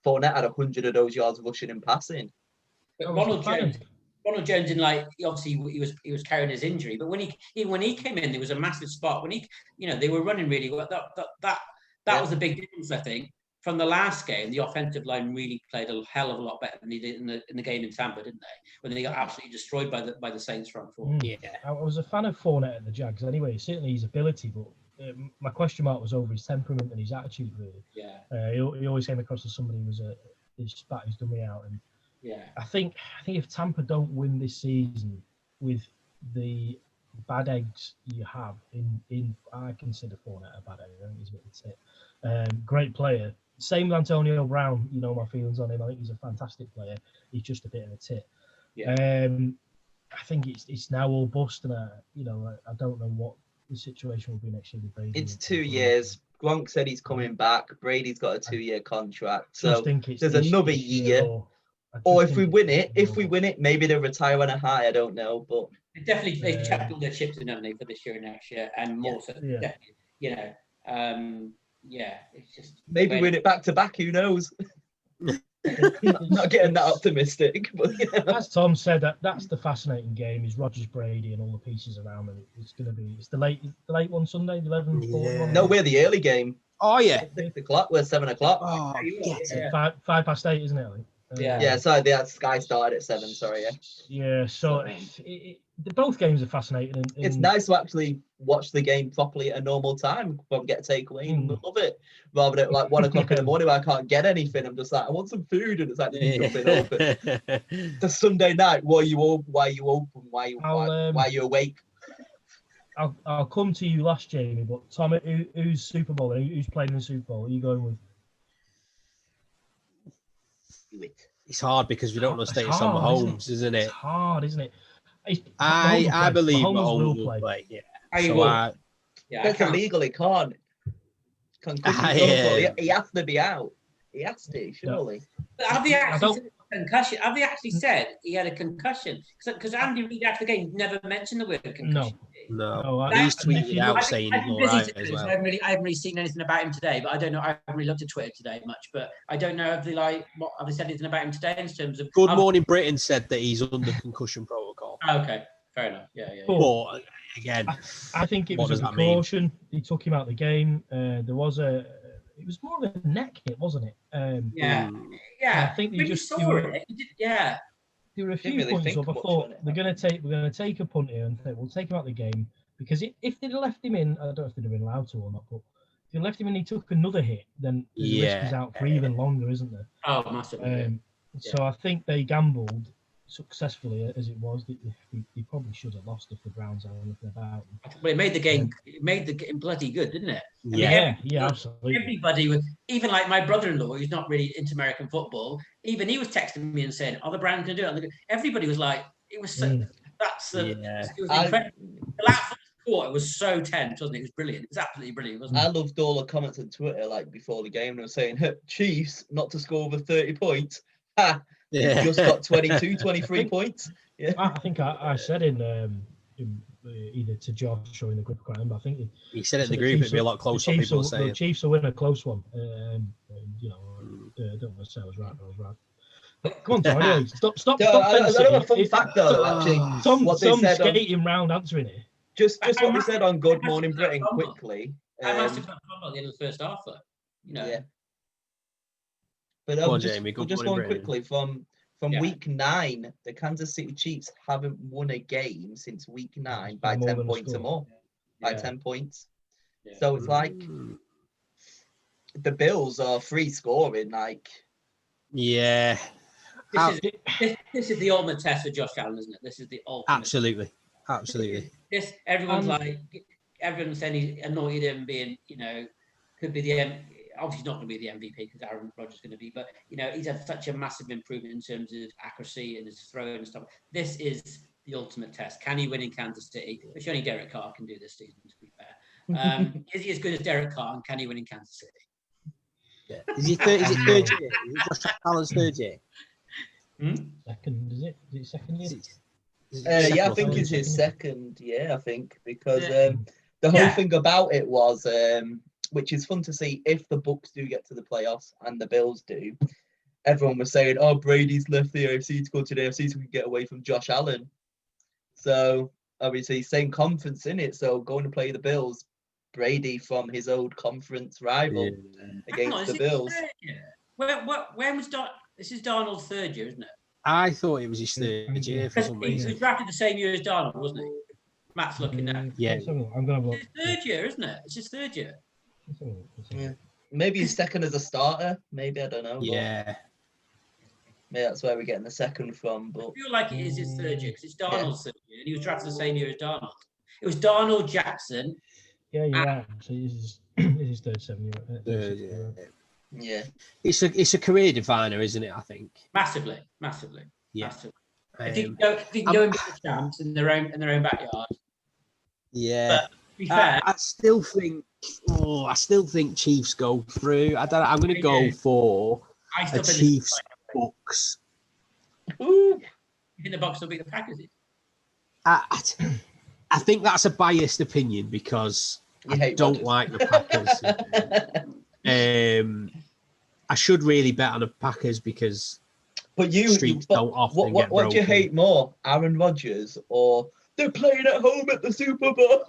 Speaker 4: Fournette had 100 of those yards rushing and passing.
Speaker 2: But Ronald Jones, in like obviously he was carrying his injury, but when he came in, there was a massive spot when they were running really well. That was a big difference, I think. From the last game, the offensive line really played a hell of a lot better than they did in the game in Tampa, didn't they? When they got absolutely destroyed by the Saints front four.
Speaker 1: Yeah, I was a fan of Fournette at the Jags anyway. Certainly his ability, but my question mark was over his temperament and his attitude. Really, he always came across as somebody who was his spat his dummy out. And I think if Tampa don't win this season with the bad eggs you have in I consider Fournette a bad egg. I think he's a bit of a tit. Great player. Same with Antonio Brown. You know my feelings on him. I think he's a fantastic player. He's just a bit of a tit. Yeah. I think it's now all bust, and I don't know what the situation will be next year with Brady.
Speaker 4: It's 2 years. Gronk said he's coming back. Brady's got a 2-year contract, so there's another year. Or if we win it, maybe they'll retire on a high. I don't know, but
Speaker 2: they've checked all their chips in, haven't they, for this year and next year, and more so. Yeah. It's just
Speaker 4: maybe win it back to back. Who knows? Not getting that optimistic, but
Speaker 1: as Tom said, that's the fascinating game is Rodgers, Brady, and all the pieces around them. It's the late one Sunday, 11:40.
Speaker 4: No, we're the early game.
Speaker 3: Oh yeah,
Speaker 4: 6 o'clock. We're 7 o'clock.
Speaker 3: Oh,
Speaker 1: yeah. 5:08, isn't it?
Speaker 4: Sorry, the Sky started at 7. Sorry,
Speaker 1: So both games are fascinating. And
Speaker 4: it's nice to actually watch the game properly at a normal time. Get a takeaway and love it, rather than like 1 o'clock in the morning where I can't get anything. I'm just like, I want some food, and it's like nothing open. The Sunday night, why are you open? Why are you awake?
Speaker 1: I'll come to you last, Jamie. But Tom, who's Super Bowl? Who's playing in the Super Bowl? Are you going with?
Speaker 3: It's hard because we don't know the status on Mahomes, isn't it?
Speaker 1: It's hard, isn't it?
Speaker 3: I believe Mahomes will play. Yeah.
Speaker 4: That's illegal. He can't. He has to be out. He has to, surely.
Speaker 2: Have they actually said he had a concussion? Because Andy Reid after the game never mentioned the word concussion.
Speaker 3: No. He's tweeted out saying he's all right as well.
Speaker 2: I haven't really seen anything about him today, but I don't know. I haven't really looked at Twitter today much, but I don't know have they said anything about him today in terms of.
Speaker 3: Good Morning Britain said that he's under concussion protocol.
Speaker 2: Okay, fair enough. Yeah.
Speaker 3: But again,
Speaker 1: I think it was a precaution. He took him out of the game. It was more of a neck hit, wasn't it?
Speaker 2: I think they just saw it.
Speaker 1: There were a few points up. I thought we're going to take a punt here and we'll take him out of the game because if they'd left him in, I don't know if they'd have been allowed to or not, but if they left him in, he took another hit, then the risk is out for even longer, isn't there?
Speaker 2: Oh, massively.
Speaker 1: So I think they gambled successfully as it was. They probably should have lost if the Browns had anything about them.
Speaker 2: Well, it made the game. It made the game bloody good, didn't it?
Speaker 1: Absolutely.
Speaker 2: Everybody was, even like my brother-in-law, who's not really into American football. Even he was texting me and saying, "Are the Browns going to do it?" Everybody was like, "It was so." It was incredible. The last quarter was so tense, wasn't it? It was brilliant. It was absolutely brilliant, wasn't it?
Speaker 4: I loved all the comments on Twitter like before the game. They were saying, "Chiefs not to score over 30 points." Just got 22, 23 points. Yeah.
Speaker 1: I think I said in either to Josh or in the group. I can't remember. I think
Speaker 3: he said it in
Speaker 1: so
Speaker 3: the
Speaker 1: the
Speaker 3: group.
Speaker 1: Chiefs
Speaker 3: It'd be a lot closer.
Speaker 1: The
Speaker 3: People are
Speaker 1: the
Speaker 3: saying.
Speaker 1: Chiefs will win a close one. You know, I don't want to say I was right. I was right. But come on, Tom. Anyway, stop.
Speaker 4: No, I have a fun fact though. Actually, what they
Speaker 1: Tom's
Speaker 4: said on,
Speaker 1: skating round answering it.
Speaker 4: just what they said on Good Morning Britain quickly.
Speaker 2: I must have got at the end of the first half, though. You know.
Speaker 4: Yeah. But
Speaker 3: Go on,
Speaker 4: just,
Speaker 3: Jamie, good
Speaker 4: just
Speaker 3: morning,
Speaker 4: going quickly from
Speaker 2: Yeah.
Speaker 4: week 9, the Kansas City Chiefs haven't won a game since week 9
Speaker 1: By
Speaker 4: by
Speaker 1: more
Speaker 4: 10
Speaker 1: than a
Speaker 4: points or
Speaker 1: score.
Speaker 4: more. By
Speaker 2: Yeah.
Speaker 4: 10 points.
Speaker 2: Yeah.
Speaker 4: So it's like the Bills are free scoring. Like,
Speaker 3: Yeah,
Speaker 2: This is the ultimate test for Josh Allen, isn't it? This is the ultimate.
Speaker 3: absolutely.
Speaker 2: This everyone's everyone's saying he anointed him being, could be obviously he's not going to be the MVP because Aaron Rodgers is going to be, but he's had such a massive improvement in terms of accuracy and his throwing and stuff. This is the ultimate test. Can he win in Kansas City? Which only Derek Carr can do this season, to be fair. Is he as good as Derek Carr, and can he win in Kansas City?
Speaker 3: Yeah. Is it third year? Is it Josh Allen's third year?
Speaker 1: Second, is it? Is it second year?
Speaker 4: I think it's his second year, I think, because the whole thing about it was, which is fun to see, if the Bucs do get to the playoffs and the Bills do, everyone was saying, oh, Brady's left the AFC to go to the AFC so we can get away from Josh Allen. So, obviously, same conference in it, so going to play the Bills, Brady from his old conference rival against the Bills.
Speaker 2: When was this is Darnold's third year, isn't it?
Speaker 3: I thought it was his third year for some
Speaker 2: He
Speaker 3: reason.
Speaker 2: was drafted the same year as Darnold, wasn't he? Matt's looking now.
Speaker 3: Yeah.
Speaker 1: I'm gonna have a look.
Speaker 2: It's his third year, isn't it? It's his third year.
Speaker 4: Yeah. Maybe he's second as a starter. Maybe, I don't know.
Speaker 3: Yeah.
Speaker 4: Maybe that's where we're getting the second from. But
Speaker 2: I feel like it is his third year because it's Darnold's third year, and he was drafted the same year as Darnold. It was Darnold, Jackson.
Speaker 1: Yeah, you're right. So this is his third 7 year.
Speaker 4: Yeah.
Speaker 3: It's a career definer, isn't it? I think.
Speaker 2: Massively.
Speaker 3: Yeah.
Speaker 2: Massively. If you can go and beat the champs in their own backyard.
Speaker 3: Yeah.
Speaker 2: But to be fair,
Speaker 3: I still think Chiefs go through. I'm going to go for a Chiefs Bucs.
Speaker 2: You think the Bucs will beat the Packers?
Speaker 3: I think that's a biased opinion because I don't like the Packers. I should really bet on the Packers because streaks don't often get broken.
Speaker 4: What do you hate more, Aaron Rodgers or they're playing at home at the Super Bowl?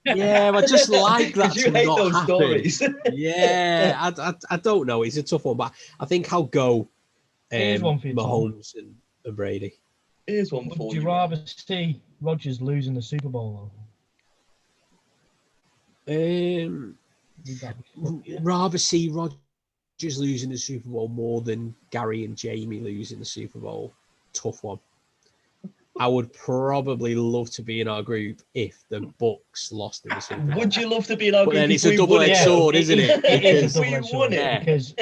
Speaker 3: Yeah, I just like that.
Speaker 4: You hate those
Speaker 3: happen.
Speaker 4: Stories.
Speaker 3: Yeah, I don't know. It's a tough one, but I think I'll go Mahomes and Brady.
Speaker 4: Here's one for you.
Speaker 1: Would you rather see Rodgers losing the Super Bowl?
Speaker 3: Rather see Rodgers losing the Super Bowl more than Gary and Jamie losing the Super Bowl. Tough one. I would probably love to be in our group if the Bucs lost in the Super Bowl.
Speaker 4: Would you love to be in our group?
Speaker 3: But then it's a double-edged sword, isn't it?
Speaker 1: If we won it, because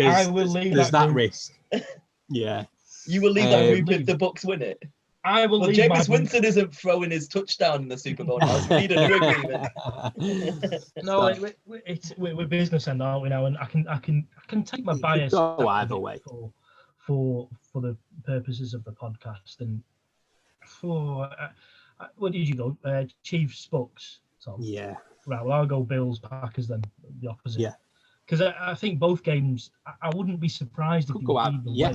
Speaker 1: I will leave
Speaker 3: there's that
Speaker 1: group.
Speaker 3: risk. Yeah.
Speaker 4: You will leave that group if the Bucs win it.
Speaker 1: I will leave.
Speaker 4: Jameis Winston isn't throwing his touchdown in the Super Bowl now. So we need a new agreement.
Speaker 1: No, we're business end, aren't we now? And I can take my bias
Speaker 3: go either way
Speaker 1: for the purposes of the podcast. And for what did you go? Chiefs, Bucs, Tom.
Speaker 3: Yeah.
Speaker 1: Right. Well, I'll go Bills, Packers. Then the opposite.
Speaker 3: Yeah.
Speaker 1: Because I think both games, I wouldn't be surprised if you
Speaker 3: go out.
Speaker 1: Yeah.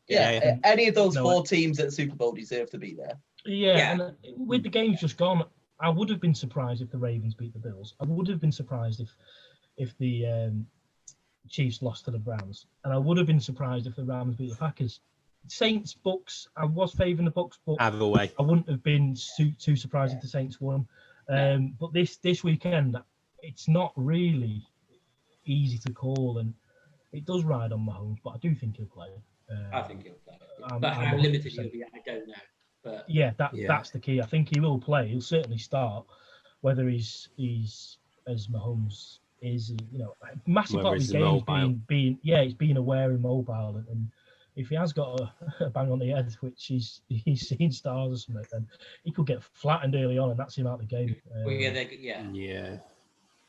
Speaker 4: Yeah, any of those four teams at Super Bowl deserve to be there.
Speaker 1: Yeah, and with the games just gone, I would have been surprised if the Ravens beat the Bills. I would have been surprised if the Chiefs lost to the Browns, and I would have been surprised if the Rams beat the Packers. Saints, Bucs, I was favouring the Bucs, but
Speaker 3: either way,
Speaker 1: I wouldn't have been too surprised if the Saints won. But this weekend, it's not really easy to call, and it does ride on Mahomes, but I do think he'll play.
Speaker 2: I think he'll play. But how limited he'll be, I don't know. But
Speaker 1: that's the key. I think he will play. He'll certainly start. Whether he's as Mahomes is, massive part of his game is being aware and mobile. And if he has got a bang on the head, which he's seen stars or something, then he could get flattened early on, and that's him out of the game.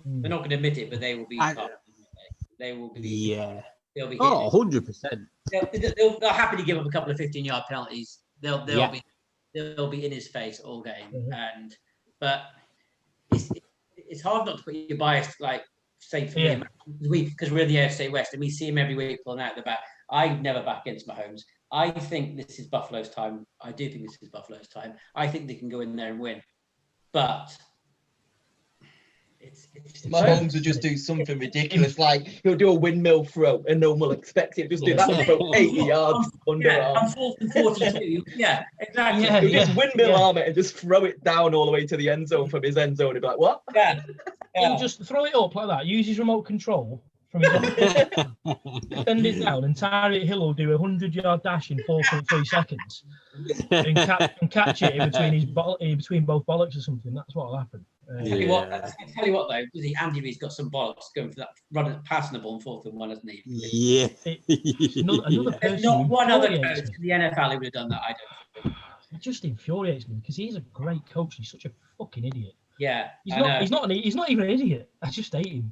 Speaker 2: They're not going to admit it, but they will be. They will be.
Speaker 3: Yeah.
Speaker 2: They'll be.
Speaker 3: 100%.
Speaker 2: They'll happily give up a couple of 15-yard penalties. They'll be. they'll be in his face all game.
Speaker 1: Mhm.
Speaker 2: But it's hard not to put your bias, like, say for me, because we're in the AFC West and we see him every week pulling out the back. I never back against Mahomes. I think this is Buffalo's time. I do think this is Buffalo's time. I think they can go in there and win. But it's
Speaker 4: Mahomes would just do something ridiculous, like he'll do a windmill throw and no one will expect it. Just do that and throw 80 yards underarm.
Speaker 2: I'm 4th and 42. Yeah, exactly.
Speaker 1: Yeah,
Speaker 4: He'll just windmill arm it and just throw it down all the way to the end zone from his end zone. He'd be like, what?
Speaker 2: Yeah.
Speaker 1: He'll just throw it up like that, use his remote control from his send it down, and Tyreek Hill will do a 100-yard dash in 4.3 seconds and catch it in between both bollocks or something. That's what will happen.
Speaker 2: I tell you what though, Andy Reid's got some bollocks going for that running, passing the ball in 4th and 1, hasn't he?
Speaker 3: Yeah.
Speaker 1: Another person.
Speaker 2: There's not one other coach in the NFL who would have done that. I don't think.
Speaker 1: It just infuriates me because he's a great coach. He's such a fucking idiot.
Speaker 2: Yeah,
Speaker 1: he's not even an idiot. I just hate him.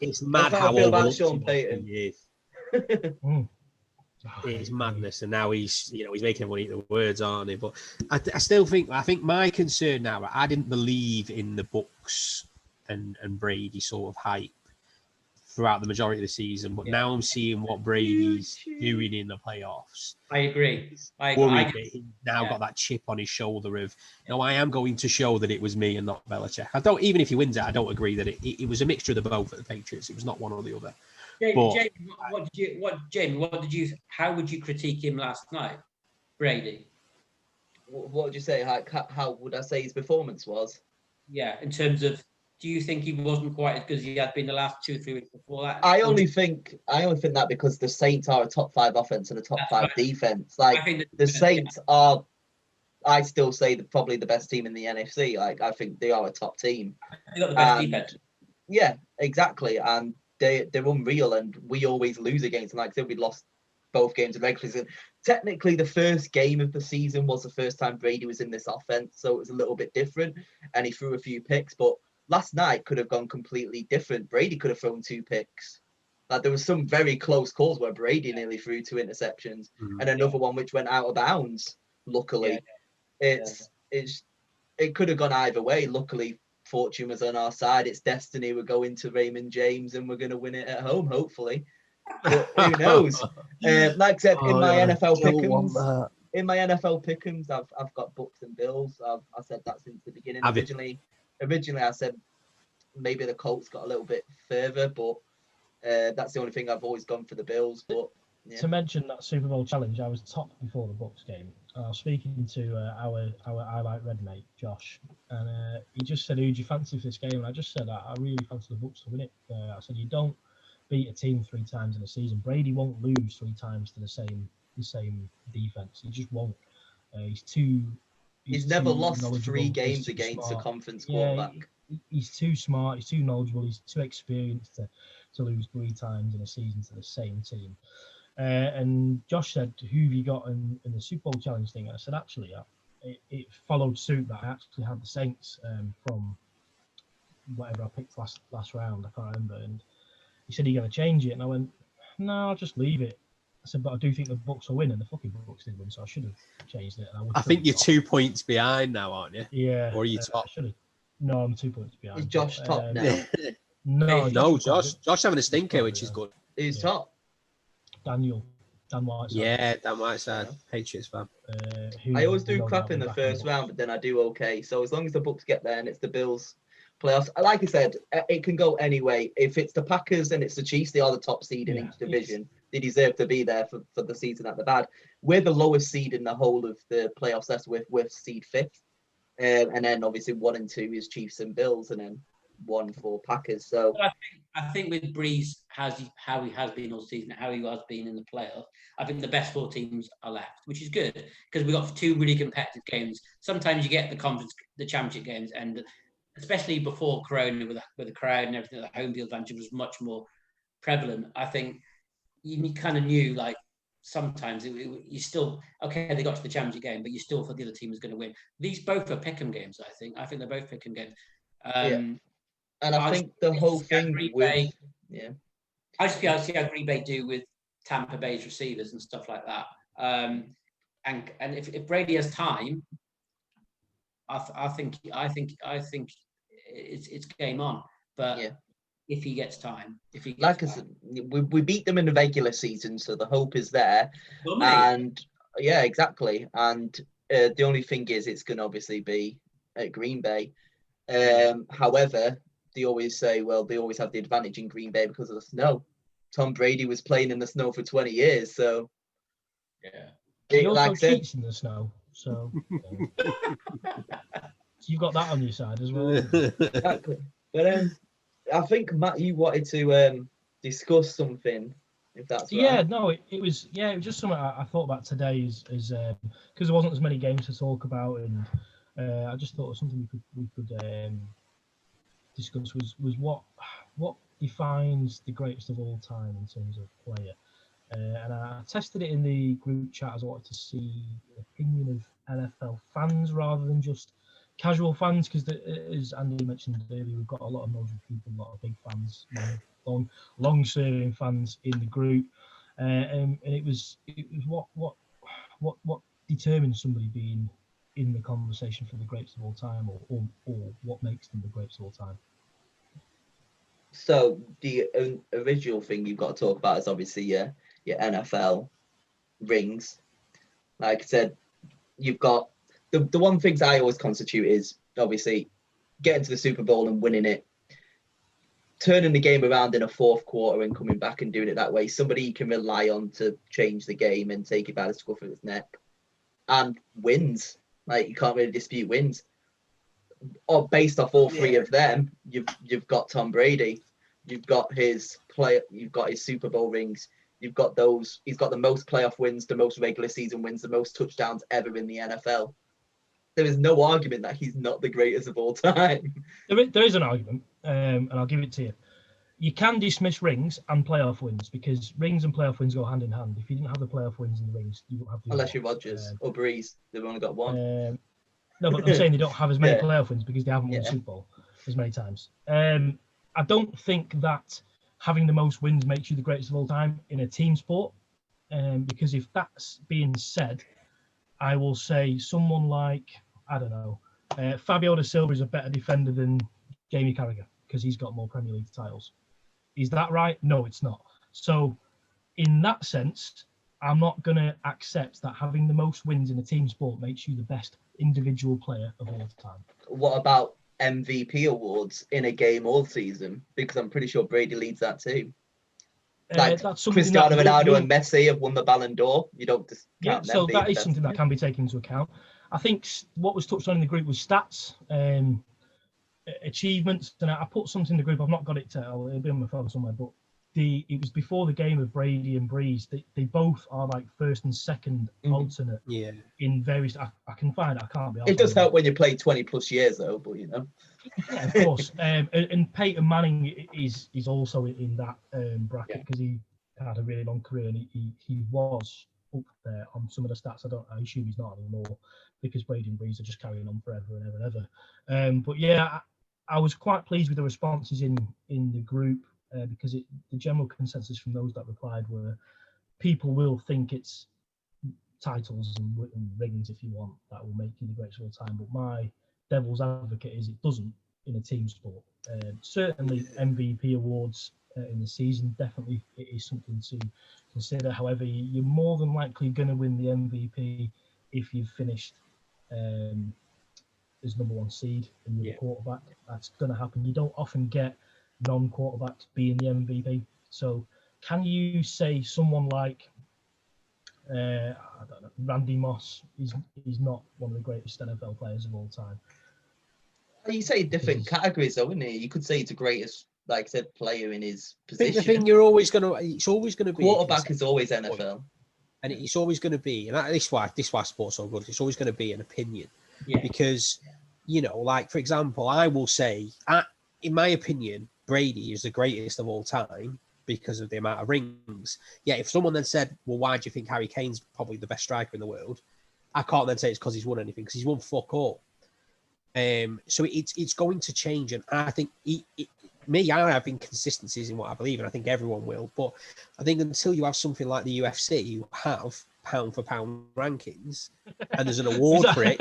Speaker 3: It's mad
Speaker 4: That's how
Speaker 3: how
Speaker 4: I feel about
Speaker 3: overlooked
Speaker 4: Sean
Speaker 3: he
Speaker 4: Payton.
Speaker 3: is.
Speaker 1: Mm.
Speaker 3: It's madness, and now he's making everyone eat the words, aren't he? But I still think my concern now. I didn't believe in the Bucks and Brady sort of hype throughout the majority of the season, but now I'm seeing what Brady's doing in the playoffs.
Speaker 2: I agree.
Speaker 3: He's now got that chip on his shoulder of, no, I am going to show that it was me and not Belichick. I don't, even if he wins it, I don't agree that it was a mixture of the both at the Patriots. It was not one or the other.
Speaker 2: Jamie, how would you critique him last night, Brady?
Speaker 4: What would you say? How would I say his performance was?
Speaker 2: Yeah, in terms of, do you think he wasn't quite as good as he had been the last 2-3 weeks before that?
Speaker 4: I only think that because the Saints are a top 5 offense and a top 5 defense. Like the Saints are, I still say probably the best team in the NFC. Like I think they are a top team.
Speaker 2: They got the best defense.
Speaker 4: Yeah, exactly. And they're unreal, and we always lose against them. Like I said, we lost both games in regular season. Technically, the first game of the season was the first time Brady was in this offense, so it was a little bit different, and he threw a few picks. But last night could have gone completely different. Brady could have thrown 2 picks. Like there was some very close calls where Brady nearly threw 2 interceptions, and another one which went out of bounds. Luckily, it could have gone either way. Luckily, fortune was on our side. It's destiny. We're going to Raymond James and we're going to win it at home, hopefully. But who knows? Like I said, in my NFL pick'ems, I've got Bucks and Bills. I said that since the beginning. Originally, I said maybe the Colts got a little bit further, but that's the only thing I've always gone for the Bills. But yeah.
Speaker 1: To mention that Super Bowl challenge, I was top before the Bucks game. I was speaking to our I Like Red mate, Josh, and he just said, who do you fancy for this game? And I just said, I really fancy the Bucks to win it. I said, you don't beat a team 3 times in a season. Brady won't lose 3 times to the same defense. He just won't. He's
Speaker 4: never lost 3 games against a conference quarterback.
Speaker 1: He's too smart. He's too knowledgeable. He's too experienced to lose 3 times in a season to the same team. And Josh said, who have you got in the Super Bowl challenge thing? And I said, actually, it followed suit that I actually had the Saints from whatever I picked last round. I can't remember. And he said, you're going to change it. And I went, no, I'll just leave it. I said, but I do think the Bucks will win, and the fucking Bucks did win, so I should have changed it. And
Speaker 3: I think you're 2 points behind now, aren't you?
Speaker 1: Yeah.
Speaker 3: Or are you top?
Speaker 1: No, I'm 2 points behind.
Speaker 4: Is Josh top now?
Speaker 3: No, Josh having a stinker, which is good.
Speaker 4: Who's top?
Speaker 1: Dan Whiteside.
Speaker 3: Yeah, Dan Whiteside, Patriots fan.
Speaker 4: I always do crap in the first round, but then I do okay. So as long as the Bucks get there and it's the Bills playoffs, like I said, it can go any way. If it's the Packers and it's the Chiefs, they are the top seed in each division. They deserve to be there for the season at the bad. We're the lowest seed in the whole of the playoffs. That's with seed 5th. And then obviously 1 and 2 is Chiefs and Bills, and then 1 for Packers. So
Speaker 2: I think with Brees, how he has been all season, how he has been in the playoffs, I think the best 4 teams are left, which is good because we've got 2 really competitive games. Sometimes you get the championship games, and especially before Corona with the crowd and everything, the home field advantage was much more prevalent. I think you kind of knew, like, sometimes you still, okay, they got to the championship game, but you still thought the other team was going to win. These both are pick'em games, I think. I think they're both pick'em games.
Speaker 4: And I think the whole thing with...
Speaker 2: I just see how Green Bay do with Tampa Bay's receivers and stuff like that. and if Brady has time, I think it's game on. But if he gets time,
Speaker 4: like I said, we beat them in the regular season, so the hope is there. And yeah, exactly. And the only thing is, it's going to obviously be at Green Bay. However, they always say, well, they always have the advantage in Green Bay because of the snow. Tom Brady was playing in the snow for 20 years, so
Speaker 1: he also cheats in the snow, so you've got that on your side as well.
Speaker 4: Exactly. But I think Matt, you wanted to discuss something, if that's right.
Speaker 1: Yeah, no, it was just something I thought about today, is because there wasn't as many games to talk about, and I just thought of something we could discuss was what defines the greatest of all time in terms of player. And I tested it in the group chat, as I wanted to see the opinion of NFL fans rather than just casual fans, because as Andy mentioned earlier, we've got a lot of knowledgeable people, a lot of big fans, long-serving fans in the group, and it was what determines somebody being in the conversation for the greatest of all time, or what makes them the greatest of all time.
Speaker 4: So the original thing you've got to talk about is obviously your NFL rings. Like I said, you've got the one things I always constitute is obviously getting to the Super Bowl and winning it, turning the game around in a fourth quarter and coming back and doing it that way. Somebody you can rely on to change the game and take it by the scruff of his neck, and wins. Like, you can't really dispute wins. Or based off all three of them, you've got Tom Brady, you've got his Super Bowl rings, you've got those. He's got the most playoff wins, the most regular season wins, the most touchdowns ever in the NFL. There is no argument that he's not the greatest of all time.
Speaker 1: There is an argument, and I'll give it to you. You can dismiss rings and playoff wins, because rings and playoff wins go hand in hand. If you didn't have the playoff wins and the rings, you wouldn't have the
Speaker 4: unless you're Rodgers or Brees. They've only got one.
Speaker 1: No, but I'm saying they don't have as many playoff wins because they haven't won the Super Bowl as many times. I don't think that having the most wins makes you the greatest of all time in a team sport, because if that's being said, I will say someone like, I don't know, Fabio Da Silva is a better defender than Jamie Carragher because he's got more Premier League titles. Is that right? No, it's not. So in that sense, I'm not going to accept that having the most wins in a team sport makes you the best individual player of all time.
Speaker 4: What about MVP awards in a game all season? Because I'm pretty sure Brady leads that too. Like
Speaker 1: that's
Speaker 4: Cristiano Ronaldo and Messi have won the Ballon d'Or. You don't just count
Speaker 1: so
Speaker 4: them
Speaker 1: that is something that can be taken into account. I think what was touched on in the group was stats, achievements, and I put something in the group. I've not got it. It'll be on my phone somewhere, but it was before the game of Brady and Brees. They both are like first and second alternate.
Speaker 3: Yeah.
Speaker 1: In various, I can find it. I can't be.
Speaker 4: It does help when you play 20 plus years though, but you know.
Speaker 1: Yeah, of course. And Peyton Manning is also in that bracket because he had a really long career, and he was up there on some of the stats. I assume he's not anymore because Brady and Brees are just carrying on forever and ever and ever. But yeah, I was quite pleased with the responses in the group. Because the general consensus from those that replied were people will think it's titles and rings, if you want, that will make you the greatest of all time. But my devil's advocate is it doesn't in a team sport. Certainly MVP awards in the season, definitely it is something to consider. However, you're more than likely going to win the MVP if you've finished as number one seed and you're the quarterback. That's going to happen. You don't often get non-quarterbacks being the MVP. So can you say someone like I don't know, Randy Moss is not one of the greatest NFL players of all time?
Speaker 4: You say different categories though, isn't it? You could say he's the greatest, like I said, player in his position.
Speaker 3: I think the thing it's always going to be
Speaker 4: quarterback is always NFL.
Speaker 3: And it's always going to be, and this is why sport's so good, it's always going to be an opinion. Because, you know, like, for example, I will say, in my opinion, Brady is the greatest of all time because of the amount of rings. Yeah, if someone then said, well, why do you think Harry Kane's probably the best striker in the world? I can't then say it's because he's won anything, because he's won fuck all. So it's going to change, and I think I have inconsistencies in what I believe, and I think everyone will. But I think until you have something like the UFC, you have pound for pound rankings, and there's an award for it,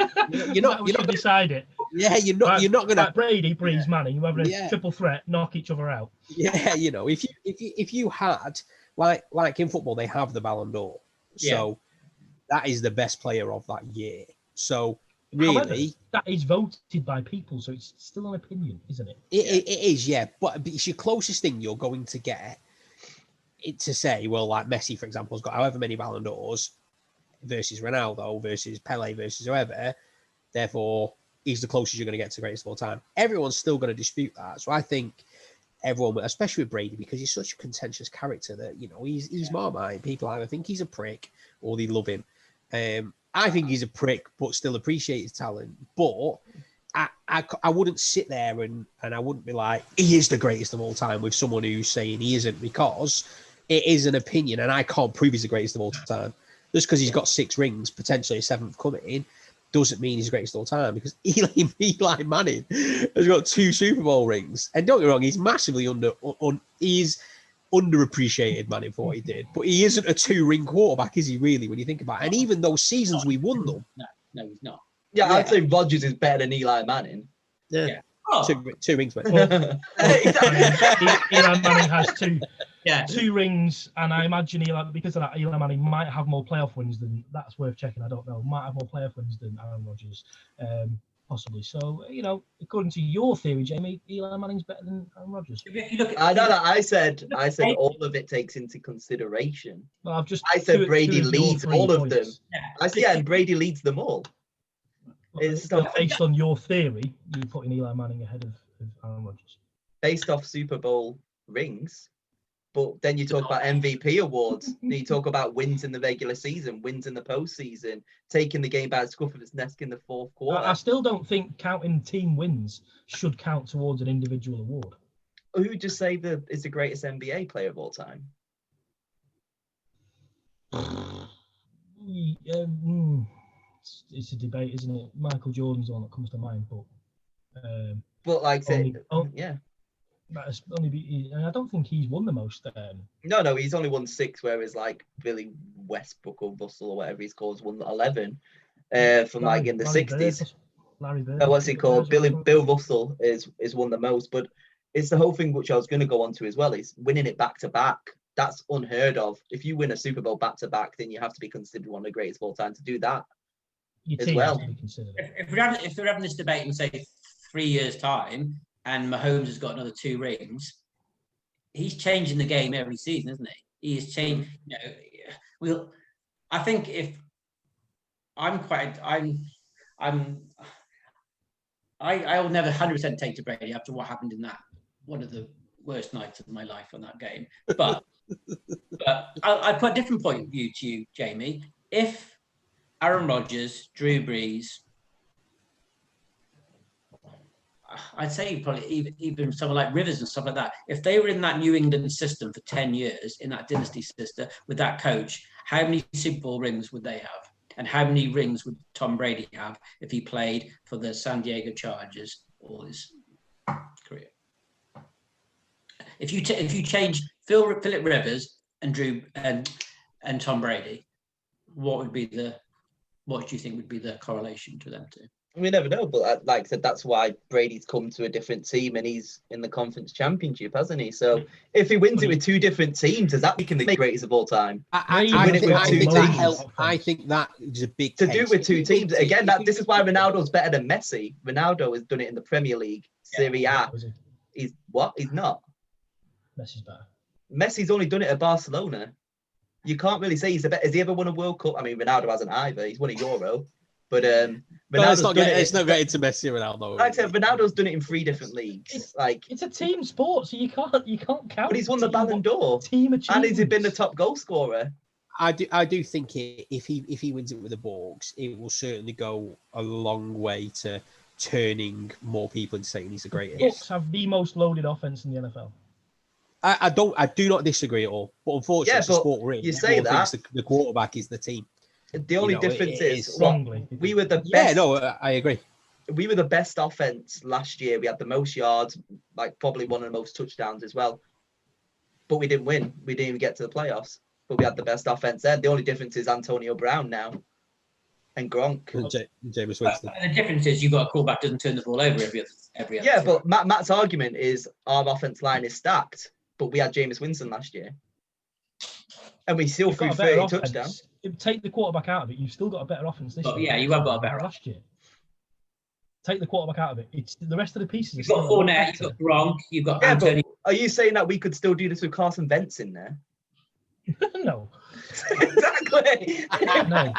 Speaker 3: you're not
Speaker 1: gonna decide it.
Speaker 3: Yeah, you're not gonna
Speaker 1: like Brady, Brees, Manning, whoever it is, triple threat, knock each other out.
Speaker 3: Yeah, if you had like in football, they have the Ballon d'Or, so that is the best player of that year. So really,
Speaker 1: however, that is voted by people, so it's still an opinion, isn't it?
Speaker 3: It is, yeah, but it's your closest thing you're going to get it to say, well, like Messi, for example, has got however many Ballon d'Ors versus Ronaldo versus Pele versus whoever. Therefore, he's the closest you're going to get to greatest of all time. Everyone's still going to dispute that. So I think everyone, especially with Brady, because he's such a contentious character that, he's Marmite. People either think he's a prick or they love him. I think he's a prick, but still appreciate his talent. But I wouldn't sit there and I wouldn't be like, he is the greatest of all time with someone who's saying he isn't, because it is an opinion and I can't prove he's the greatest of all time. Just because he's got 6 rings, potentially a 7th coming, doesn't mean he's the greatest of all time, because Eli Manning has got 2 Super Bowl rings. And don't get me wrong, he's massively underappreciated, Manning, for what he did. But he isn't a 2-ring quarterback, is he really, when you think about it? And even those seasons we won them.
Speaker 2: No, he's not.
Speaker 4: Yeah, I'd say Rodgers is better than Eli Manning.
Speaker 3: Yeah. Oh. 2 rings, mate.
Speaker 1: Eli Manning has 2 rings, and I imagine because of that, Eli Manning might have more playoff wins than, that's worth checking, I don't know, might have more playoff wins than Aaron Rodgers, possibly. So, according to your theory, Jamie, Eli Manning's better than Aaron Rodgers.
Speaker 4: I said all of it takes into consideration.
Speaker 1: Well,
Speaker 4: I said Brady leads all of them. And Brady leads them all.
Speaker 1: Based on your theory, you're putting Eli Manning ahead of Aaron Rodgers.
Speaker 4: Based off Super Bowl rings, but then you talk about MVP awards. Then you talk about wins in the regular season, wins in the postseason, taking the game by the scruff of its neck in the 4th quarter.
Speaker 1: I still don't think counting team wins should count towards an individual award.
Speaker 4: Who would you say is the greatest NBA player of all time?
Speaker 1: It's a debate, isn't it? Michael Jordan's the one that comes to mind,
Speaker 4: but like say,
Speaker 1: yeah, that's only I don't think he's won the most.
Speaker 4: No, he's only won 6, whereas like Billy Westbrook or Russell or whatever he's called won 11 from like in the 60s.
Speaker 1: Larry Bird.
Speaker 4: What's he called? Bill Russell is won the most, but it's the whole thing which I was going to go on to as well, is winning it back to back. That's unheard of. If you win a Super Bowl back to back, then you have to be considered one of the greatest of all time to do that. As well.
Speaker 2: If we're having this debate in, say, 3 years' time, and Mahomes has got another 2 rings, he's changing the game every season, isn't he? He is changing. I think if I'll never 100% take to Brady after what happened in that one of the worst nights of my life on that game. But I put a different point of view to you, Jamie. If Aaron Rodgers, Drew Brees, I'd say probably even someone like Rivers and stuff like that, if they were in that New England system for 10 years, in that dynasty system with that coach, how many Super Bowl rings would they have? And how many rings would Tom Brady have if he played for the San Diego Chargers all his career? If you change Philip Rivers and Drew and Tom Brady, what do you think would be the correlation to them two?
Speaker 4: We never know, but like I said, that's why Brady's come to a different team and he's in the conference championship, hasn't he? So if he wins it with 2 different teams, does that make him the greatest of all time?
Speaker 3: I think that is a big
Speaker 4: to do it with 2 teams. Again, this is why Ronaldo's better than Messi. Ronaldo has done it in the Premier League, Serie A. He's what? He's not.
Speaker 1: Messi's better.
Speaker 4: Messi's only done it at Barcelona. You can't really say he's the best. Has he ever won a World Cup? I mean, Ronaldo hasn't either. He's won a Euro. But
Speaker 3: it's not getting to Messi and Ronaldo.
Speaker 4: Like I said, Ronaldo's done it in 3 different leagues. It's
Speaker 1: a team sport, so you can't count.
Speaker 4: But he's won the Ballon d'Or, and he's been the top goal scorer.
Speaker 3: I do think if he wins it with the Borgs, it will certainly go a long way to turning more people into saying he's the greatest.
Speaker 1: Bucks have the most loaded offense in the NFL.
Speaker 3: I do not disagree at all. But unfortunately, it's a sport we're in.
Speaker 4: You say that
Speaker 3: the quarterback is the team.
Speaker 4: The only difference is we were the best.
Speaker 3: Yeah, no, I agree.
Speaker 4: We were the best offense last year. We had the most yards, like probably one of the most touchdowns as well. But we didn't win. We didn't even get to the playoffs. but we had the best offense then. The only difference is Antonio Brown now and Gronk.
Speaker 3: And Jameis Winston.
Speaker 2: The difference is you've got a quarterback doesn't turn the ball over every other.
Speaker 4: Yeah, but Matt's argument is our offense line is stacked, but we had Jameis Winston last year. And we still threw 30 touchdowns.
Speaker 1: Take the quarterback out of it, you've still got a better offense this year.
Speaker 2: Yeah, you have got a better
Speaker 1: last year. Take the quarterback out of it. It's the rest of the pieces.
Speaker 2: You've got Fournette, you've got Gronk, you've got Antonio.
Speaker 4: But are you saying that we could still do this with Carson Wentz in there?
Speaker 1: No.
Speaker 4: Exactly.
Speaker 1: No.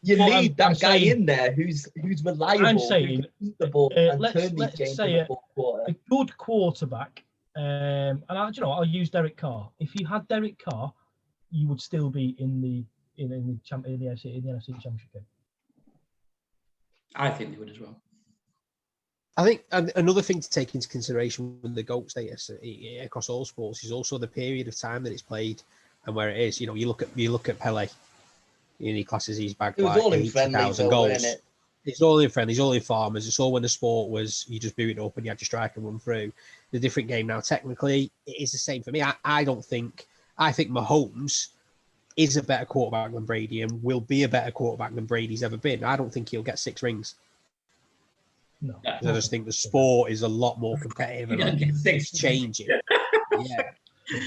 Speaker 4: You need that guy in there who's reliable.
Speaker 1: I'm saying
Speaker 4: the ball and
Speaker 1: let's
Speaker 4: turn these games
Speaker 1: say
Speaker 4: in the fourth quarter.
Speaker 1: a good quarterback. And I'll use Derek Carr. If you had Derek Carr, you would still be in the NFC Championship game.
Speaker 2: I think they would as well.
Speaker 3: I think another thing to take into consideration with the GOAT status across all sports is also the period of time that it's played and where it is. You look at Pele. He classes his back
Speaker 4: it was
Speaker 3: like
Speaker 4: all in friendly,
Speaker 3: 80,000 goals. It's all in friendly. It's all in farmers. It's all when the sport was you just boot it up and you had to strike and run through. The different game now. Technically, it is the same for me. I think Mahomes is a better quarterback than Brady and will be a better quarterback than Brady's ever been. I don't think he'll get 6 rings.
Speaker 1: No.
Speaker 3: I just think the sport is a lot more competitive and it's changing. Yeah.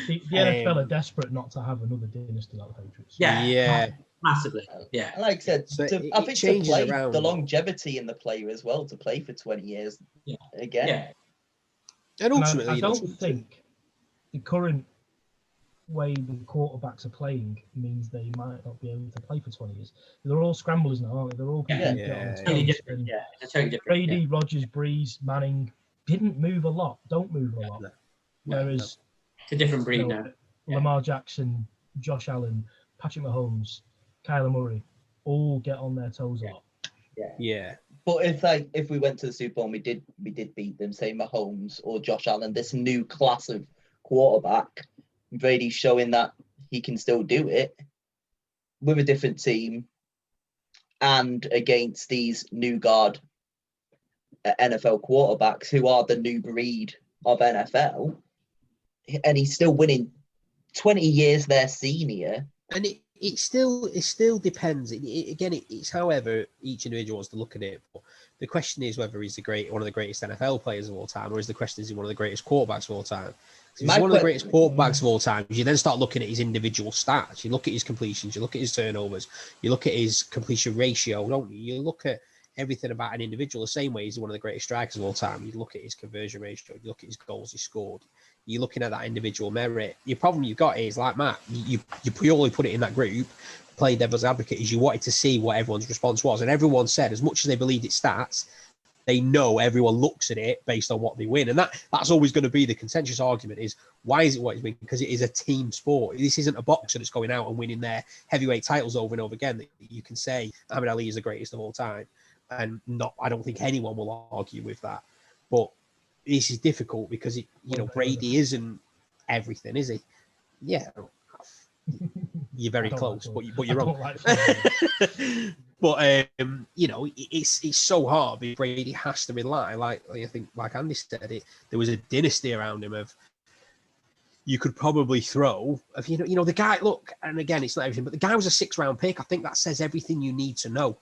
Speaker 1: The NFL are desperate not to have another dynasty like the Patriots.
Speaker 2: Yeah. Massively. Yeah.
Speaker 4: Like I said,
Speaker 3: So
Speaker 4: I think to play
Speaker 3: around
Speaker 4: the longevity in the player as well, to play for 20 years again.
Speaker 2: Yeah.
Speaker 3: And ultimately,
Speaker 1: I don't think the current way the quarterbacks are playing means they might not be able to play for 20 years. They're all scramblers now, aren't they? They're all people who get on
Speaker 2: Totally different. Yeah, it's totally different.
Speaker 1: Brady, Rodgers, Brees, Manning didn't move a lot, don't move a lot.
Speaker 3: No.
Speaker 1: Whereas
Speaker 2: it's a different breed now.
Speaker 1: Lamar Jackson, Josh Allen, Patrick Mahomes, Kyler Murray all get on their toes a lot.
Speaker 3: Yeah.
Speaker 4: But if we went to the Super Bowl and we did beat them, say Mahomes or Josh Allen, this new class of quarterback, Brady's showing that he can still do it with a different team and against these new guard NFL quarterbacks who are the new breed of NFL, and he's still winning 20 years their senior.
Speaker 3: And it still depends. It's however each individual wants to look at it. But the question is whether he's one of the greatest NFL players of all time, or is the question is he one of the greatest quarterbacks of all time? If he's one of the greatest quarterbacks of all time, you then start looking at his individual stats. You look at his completions, you look at his turnovers, you look at his completion ratio, don't you? You look at everything about an individual the same way he's one of the greatest strikers of all time. You look at his conversion ratio, you look at his goals he scored. You're looking at that individual merit. Your problem you've got is, like Matt, you purely put it in that group, play devil's advocate, is you wanted to see what everyone's response was. And everyone said, as much as they believed it's stats, they know everyone looks at it based on what they win. And that's always going to be the contentious argument is, why is it what he's winning? Because it is a team sport. This isn't a boxer that's going out and winning their heavyweight titles over and over again. That you can say Muhammad Ali is the greatest of all time. And I don't think anyone will argue with that. But this is difficult because Brady isn't everything, is he? Yeah. You're very close, but you're wrong. But it's so hard. Brady has to rely, like Andy said, there was a dynasty around him of you could probably throw of the guy. Look, and again, it's not everything, but the guy was a 6th-round pick. I think that says everything you need to know.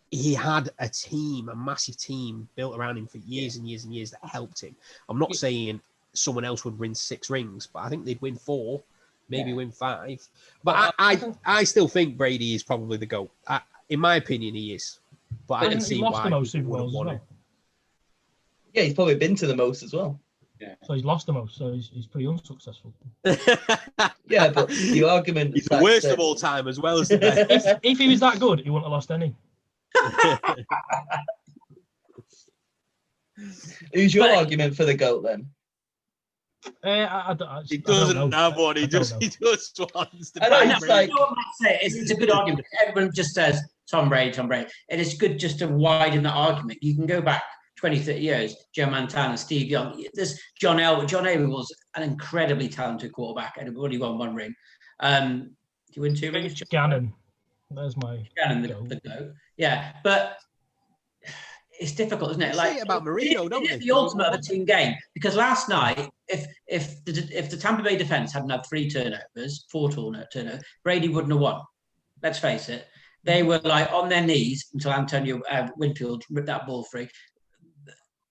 Speaker 3: He had a team, a massive team built around him for years and years and years that helped him. I'm not saying someone else would win 6 rings, but I think they'd win 4. Maybe win 5. But I still think Brady is probably the GOAT. In my opinion, he is. But I can see why
Speaker 1: the most
Speaker 3: he
Speaker 1: Super
Speaker 3: wouldn't
Speaker 1: Bowls
Speaker 3: want
Speaker 1: as
Speaker 3: it.
Speaker 1: well.
Speaker 4: Yeah, he's probably been to the most as well.
Speaker 2: Yeah.
Speaker 1: So he's lost the most, so he's pretty unsuccessful.
Speaker 4: Yeah, but the argument...
Speaker 3: He's the worst of all time as well as the best.
Speaker 1: If he was that good, he wouldn't have lost any.
Speaker 4: Who's your argument for the GOAT then?
Speaker 3: He doesn't have one. He just wants to.
Speaker 2: It's a good argument. Everyone just says Tom Brady. And it's good just to widen the argument. You can go back 20, 30 years. Joe Montana, Steve Young. There's John Elway. John Elway was an incredibly talented quarterback and only won 1 ring. Did you win 2 rings?
Speaker 1: Gannon. There's my
Speaker 2: Gannon, the GOAT. Yeah, but it's difficult, isn't it?
Speaker 3: They
Speaker 2: Like
Speaker 3: say it about Mourinho, don't
Speaker 2: it
Speaker 3: they?
Speaker 2: is the ultimate of a team game. Because last night, if the Tampa Bay defense hadn't had 4 turnovers, Brady wouldn't have won. Let's face it. They were like on their knees until Antonio Winfield ripped that ball free.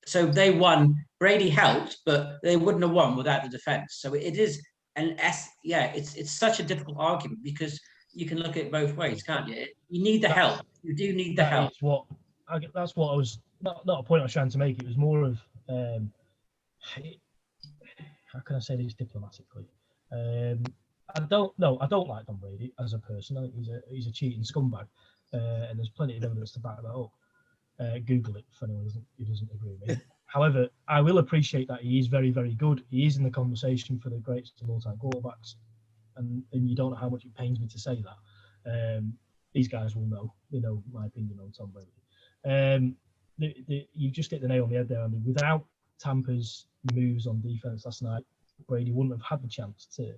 Speaker 2: So they won. Brady helped, but they wouldn't have won without the defense. So it is it's such a difficult argument because you can look at it both ways, can't you? You need the help. You do need the help.
Speaker 1: That's what I was not a point I was trying to make. It was more of how can I say this diplomatically? I don't like Tom Brady as a person. I think he's a cheating scumbag, and there's plenty of evidence to back that up. Google it for anyone who doesn't agree with me. However, I will appreciate that he is very, very good. He is in the conversation for the greatest of all-time quarterbacks, and you don't know how much it pains me to say that. These guys will know. They know my opinion on Tom Brady. You just hit the nail on the head there, Andy. Without Tampa's moves on defense last night, Brady wouldn't have had the chance to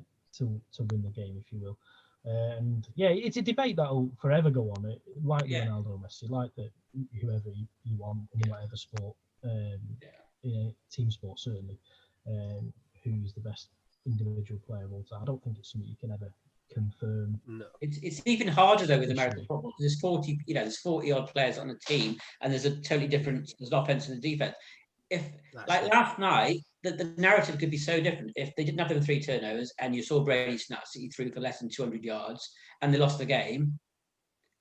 Speaker 1: win the game, if you will. And yeah, it's a debate that'll forever go on. Like the Ronaldo, Messi, like the whoever you want in whatever sport, team sport certainly. Who's the best individual player of all time? I don't think it's something you can ever confirm.
Speaker 2: No, it's even harder though with American football. There's 40 odd players on a team, and there's a totally different. There's an offense and a defense. Last night, the narrative could be so different. If they didn't have them 3 turnovers and you saw Brady snatch it through for less than 200 yards and they lost the game,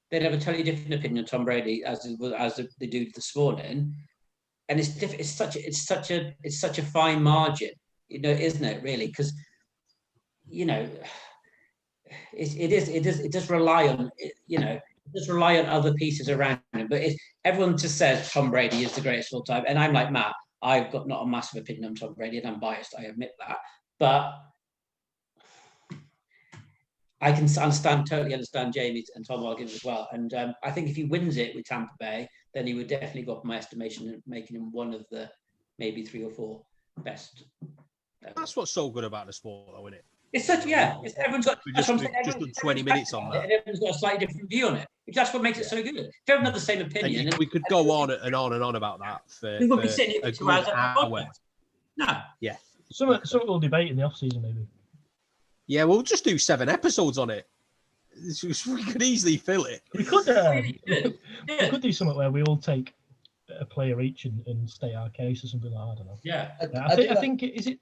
Speaker 2: they'd have a totally different opinion of Tom Brady as they do this morning. And it's such a fine margin, isn't it? Really, because it does rely on rely on other pieces around him. But everyone just says Tom Brady is the greatest of all time, and I'm like Matt. I've got not a massive opinion on Tom Brady, and I'm biased. I admit that, but I can totally understand Jamie's and Tom argument as well. And I think if he wins it with Tampa Bay, then he would definitely go up in my estimation, making him one of the maybe 3 or 4 best.
Speaker 3: That's what's so good about the sport, though, isn't it?
Speaker 2: It's such everyone's got
Speaker 3: just done 20 minutes on that,
Speaker 2: and everyone's got a slightly different view on it. That's what makes it so good. If everyone had the same opinion,
Speaker 3: we could go on and on and on about that for
Speaker 2: we would be sitting here 2 hours. No,
Speaker 3: yeah.
Speaker 1: Something we'll debate in the off season, maybe.
Speaker 3: Yeah, we'll just do 7 episodes on it. We could easily fill it.
Speaker 1: We could. We could do something where we all take a player each and state our case or something like that. I don't know.
Speaker 2: Yeah.
Speaker 1: I think is it.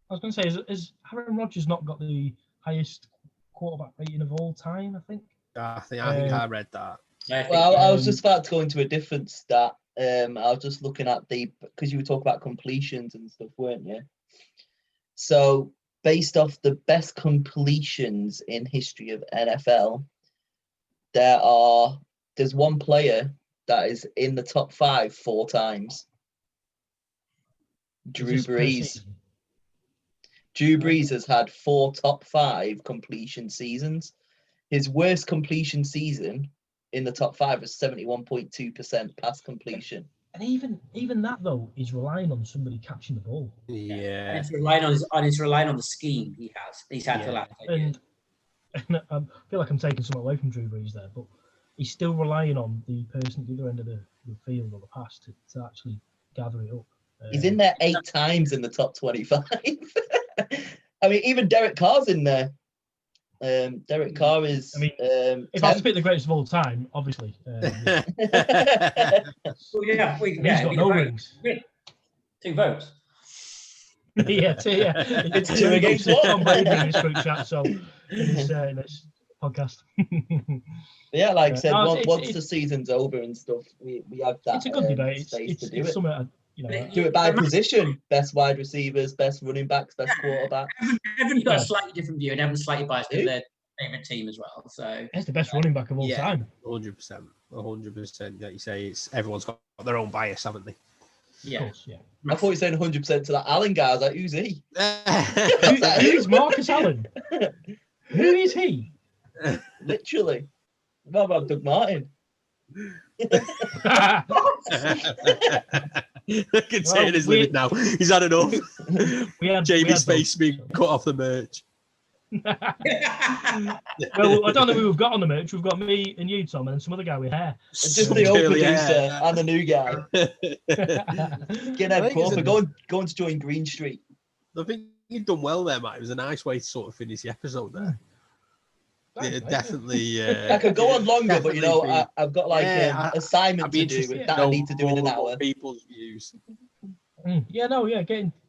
Speaker 1: I was going to say, is Aaron Rodgers not got the highest quarterback rating of all time? I think
Speaker 3: I read that.
Speaker 4: Well, I was just about to go into a different stat. I was just looking at because you were talking about completions and stuff, weren't you? So based off the best completions in history of NFL, there's one player that is in the top 5 4 times. Drew Brees. Drew Brees has had 4 top 5 completion seasons. His worst completion season in the top 5 was 71.2% pass completion.
Speaker 1: And even that though is relying on somebody catching the ball.
Speaker 3: Yeah,
Speaker 2: and it's relying on the scheme he's had for the last 8 years.
Speaker 1: And I feel like I'm taking something away from Drew Brees there, but he's still relying on the person at the other end of the field or the pass to actually gather it up.
Speaker 4: He's in there 8 times in the top 25. I mean, even Derek Carr's in there. Derek Carr is. I mean,
Speaker 1: if I was to pick the greatest of all time, obviously.
Speaker 2: He's got
Speaker 1: no rings.
Speaker 2: 2 votes.
Speaker 4: It's 2 against 1.
Speaker 1: Tom Brady in this group chat, so in this podcast.
Speaker 4: Yeah, like I said, once the season's over and stuff, we have that.
Speaker 1: It's a good debate.
Speaker 4: Space to do
Speaker 1: it's
Speaker 4: it.
Speaker 1: Something,
Speaker 4: do it by position: best wide receivers, best running backs, best quarterbacks.
Speaker 2: Everyone's got a slightly different view, and everyone's slightly biased to their favorite team as well. So
Speaker 1: it's the best running back of all time.
Speaker 3: 100%. Like you say, everyone's got their own bias, haven't they?
Speaker 2: Yeah.
Speaker 1: Of course, yeah.
Speaker 4: I thought you said 100% to that Allen guy. I was like, who's he?
Speaker 1: Who's Marcus Allen? Who is he?
Speaker 4: Literally. What about Doug Martin?
Speaker 3: I can say it is limit now. He's had enough. Jamie's face being cut off the merch.
Speaker 1: Well, I don't know who we've got on the merch. We've got me and you, Tom, and some other guy with hair.
Speaker 4: Just the old
Speaker 3: Curly
Speaker 4: producer
Speaker 3: hair.
Speaker 4: and the new guy. Get
Speaker 3: I
Speaker 4: out,
Speaker 3: think it's
Speaker 4: Crawford.
Speaker 3: a-
Speaker 4: Going to join Green Street.
Speaker 3: I think you've done well there, Matt. It was a nice way to sort of finish the episode there.
Speaker 1: Thanks,
Speaker 3: Yeah,
Speaker 1: mate.
Speaker 3: definitely.
Speaker 4: I could go on longer, but you know,
Speaker 3: definitely be-
Speaker 4: I've got like
Speaker 3: Yeah,
Speaker 4: assignment
Speaker 3: I'd be
Speaker 4: to do
Speaker 3: interested
Speaker 4: with
Speaker 3: to
Speaker 4: that I
Speaker 3: know
Speaker 4: need to do in an
Speaker 3: more about
Speaker 4: hour.
Speaker 3: people's views.
Speaker 1: Get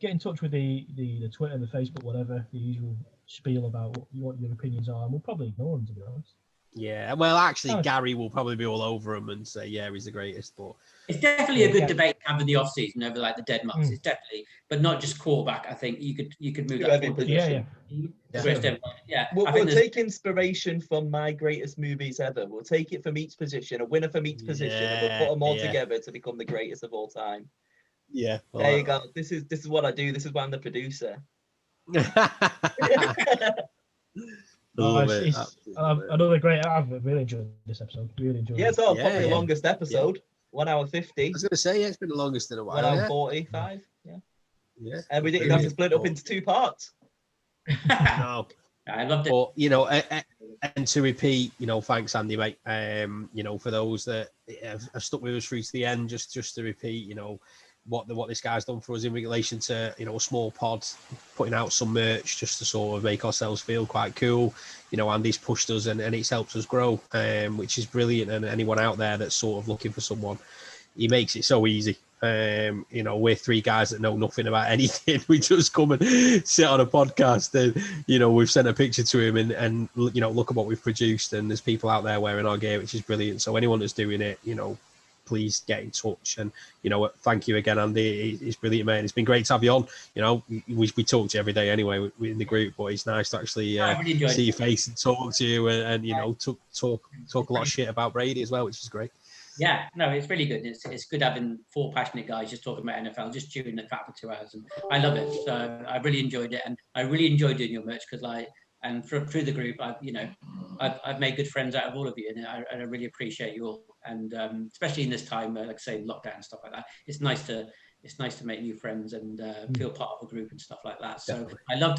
Speaker 1: in touch with the Twitter, the Facebook, whatever, the usual spiel about what your opinions are, and we'll probably ignore them, to be honest.
Speaker 3: Yeah, well, actually,
Speaker 1: Nice.
Speaker 3: Gary will probably be all over him and say, "Yeah, he's the greatest." But
Speaker 2: It's definitely a good
Speaker 1: Yeah.
Speaker 2: debate to have in the off season over like the dead marks.
Speaker 1: Mm.
Speaker 2: It's definitely, but not just quarterback. I think you could move
Speaker 4: To
Speaker 2: that
Speaker 4: every
Speaker 2: forward.
Speaker 4: position.
Speaker 1: Yeah.
Speaker 2: The rest of- yeah.
Speaker 4: We'll
Speaker 2: I think there's-
Speaker 4: take inspiration from my greatest movies ever. We'll take it from each position, a winner from each position, and we'll put them all together to become the greatest of all time.
Speaker 3: yeah,
Speaker 4: There you go. This is what I do. This is why I'm the producer.
Speaker 3: Love
Speaker 1: It's-
Speaker 3: it.
Speaker 1: it's,
Speaker 3: Absolutely love it.
Speaker 1: another great. I've really enjoyed this episode. Really enjoyed
Speaker 4: Yeah,
Speaker 1: it.
Speaker 4: so
Speaker 3: Yeah,
Speaker 4: probably the
Speaker 3: yeah.
Speaker 4: longest episode. 1 hour 50.
Speaker 3: I was going to say, yeah, it's been the longest in a
Speaker 4: 1
Speaker 3: while.
Speaker 4: hour
Speaker 3: Yeah,
Speaker 4: 45. Yeah.
Speaker 3: yeah.
Speaker 4: And we didn't have to split up into 2 parts.
Speaker 3: No,
Speaker 2: I loved it.
Speaker 3: but and to repeat, thanks, Andy, mate. For those that have stuck with us through to the end, just to repeat, what this guy's done for us in relation to a small pod, putting out some merch just to sort of make ourselves feel quite cool. Andy's pushed us and it's helped us grow, which is brilliant. And anyone out there that's sort of looking for someone, he makes it so easy. We're 3 guys that know nothing about anything. We just come and sit on a podcast and we've sent a picture to him and look at what we've produced, and there's people out there wearing our gear, which is brilliant. So anyone that's doing it, please get in touch. And thank you again, Andy. It's brilliant, mate. It's been great to have you on. We talk to you every day anyway in the group, but it's nice to actually
Speaker 2: I really enjoyed
Speaker 3: see
Speaker 2: it.
Speaker 3: your face and talk to you and talk a lot of shit about Brady as well, which is great.
Speaker 2: Yeah, no, it's really good. It's good having 4 passionate guys just talking about NFL, just chewing it fat for 2 hours, and I love it. So I really enjoyed it, and I really enjoyed doing your merch because through the group, I've made good friends out of all of you, and I really appreciate you all. And especially in this time, like I say, lockdown and stuff like that, it's nice to make new friends and feel part of a group and stuff like that. So
Speaker 3: Definitely.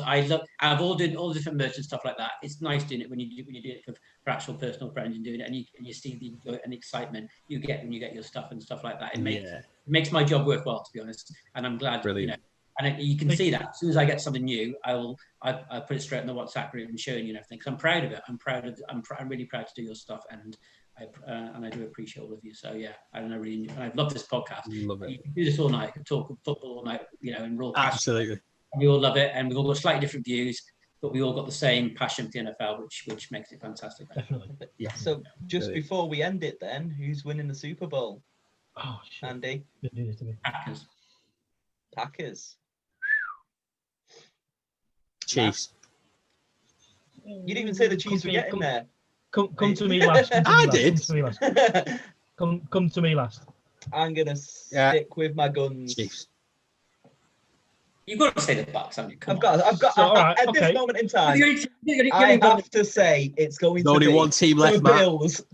Speaker 2: I love I've all doing all the different merch and stuff like that. It's nice doing it when you do it for actual personal friends and doing it, and you see the joy and excitement you get when you get your stuff and stuff like that. It makes my job worthwhile, to be honest. And I'm glad,
Speaker 3: Brilliant.
Speaker 2: and you can see that as soon as I get something new, I put it straight in the WhatsApp group and showing you and everything. Because I'm proud of it. I'm really proud to do your stuff, and I do appreciate all of you. So yeah, I've loved this podcast.
Speaker 3: Love it.
Speaker 2: You can do this all night. You can talk football all night, and we're all passionate.
Speaker 3: Absolutely.
Speaker 2: And we all love it, and we've all got slightly different views, but we all got the same passion for the NFL, which makes it fantastic.
Speaker 1: Definitely.
Speaker 3: Yeah.
Speaker 4: So just
Speaker 3: Brilliant.
Speaker 4: before we end it then, who's winning the Super Bowl?
Speaker 1: Oh shit.
Speaker 4: Andy?
Speaker 1: Didn't do this to me.
Speaker 4: Packers.
Speaker 3: Chiefs.
Speaker 4: You didn't even say the Chiefs were getting there.
Speaker 1: Come to me last.
Speaker 3: I did.
Speaker 1: Come to me last.
Speaker 4: I'm going to stick with my guns.
Speaker 3: Chiefs.
Speaker 2: You've got to say the Bucks, haven't you?
Speaker 4: I've got.
Speaker 1: So, all right,
Speaker 4: at
Speaker 1: okay.
Speaker 4: this moment in time,
Speaker 2: You
Speaker 4: I have to say it's going
Speaker 3: There's
Speaker 4: to
Speaker 3: only
Speaker 4: be
Speaker 3: one team left,
Speaker 4: the
Speaker 3: Matt.
Speaker 4: Bills.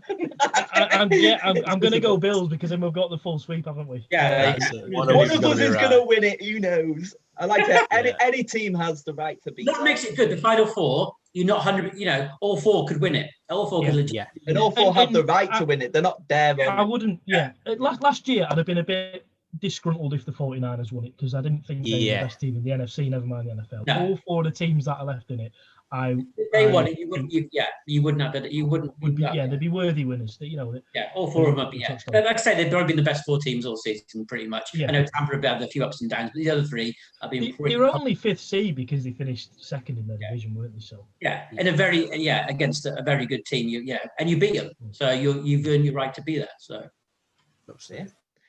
Speaker 1: I'm going to go Bills because then we've got the full sweep, haven't we?
Speaker 2: Yeah,
Speaker 3: That's it.
Speaker 4: One
Speaker 3: One
Speaker 4: of us is going to win it. Who knows? I like it. Any team has the right to beat.
Speaker 2: That makes it good. The final 4, you're not 100. All 4 could win it. All 4 could legit.
Speaker 3: Yeah.
Speaker 4: And all 4 have the
Speaker 1: And
Speaker 4: right to win it. They're not there.
Speaker 1: I wouldn't. Yeah. Last year, I'd have been a bit disgruntled if the 49ers won it because I didn't think they were the best team in the NFC, never mind the NFL.
Speaker 2: No.
Speaker 1: All 4 of the teams that are left in it,
Speaker 2: If they won it, you wouldn't have it. You wouldn't.
Speaker 1: they'd be worthy winners.
Speaker 2: All 4 of them. Yeah, but like I say, they've probably been the best 4 teams all season, pretty much.
Speaker 1: Yeah.
Speaker 2: I know Tampa have had a few ups and downs, but the other 3 have been.
Speaker 1: They were only 5th seed because they finished second in their division, weren't they? So
Speaker 2: and against a very good team, and you beat them, so you've earned your right to be there. So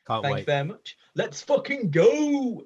Speaker 3: Can't
Speaker 4: Thank you
Speaker 3: wait.
Speaker 4: very much. Let's fucking go.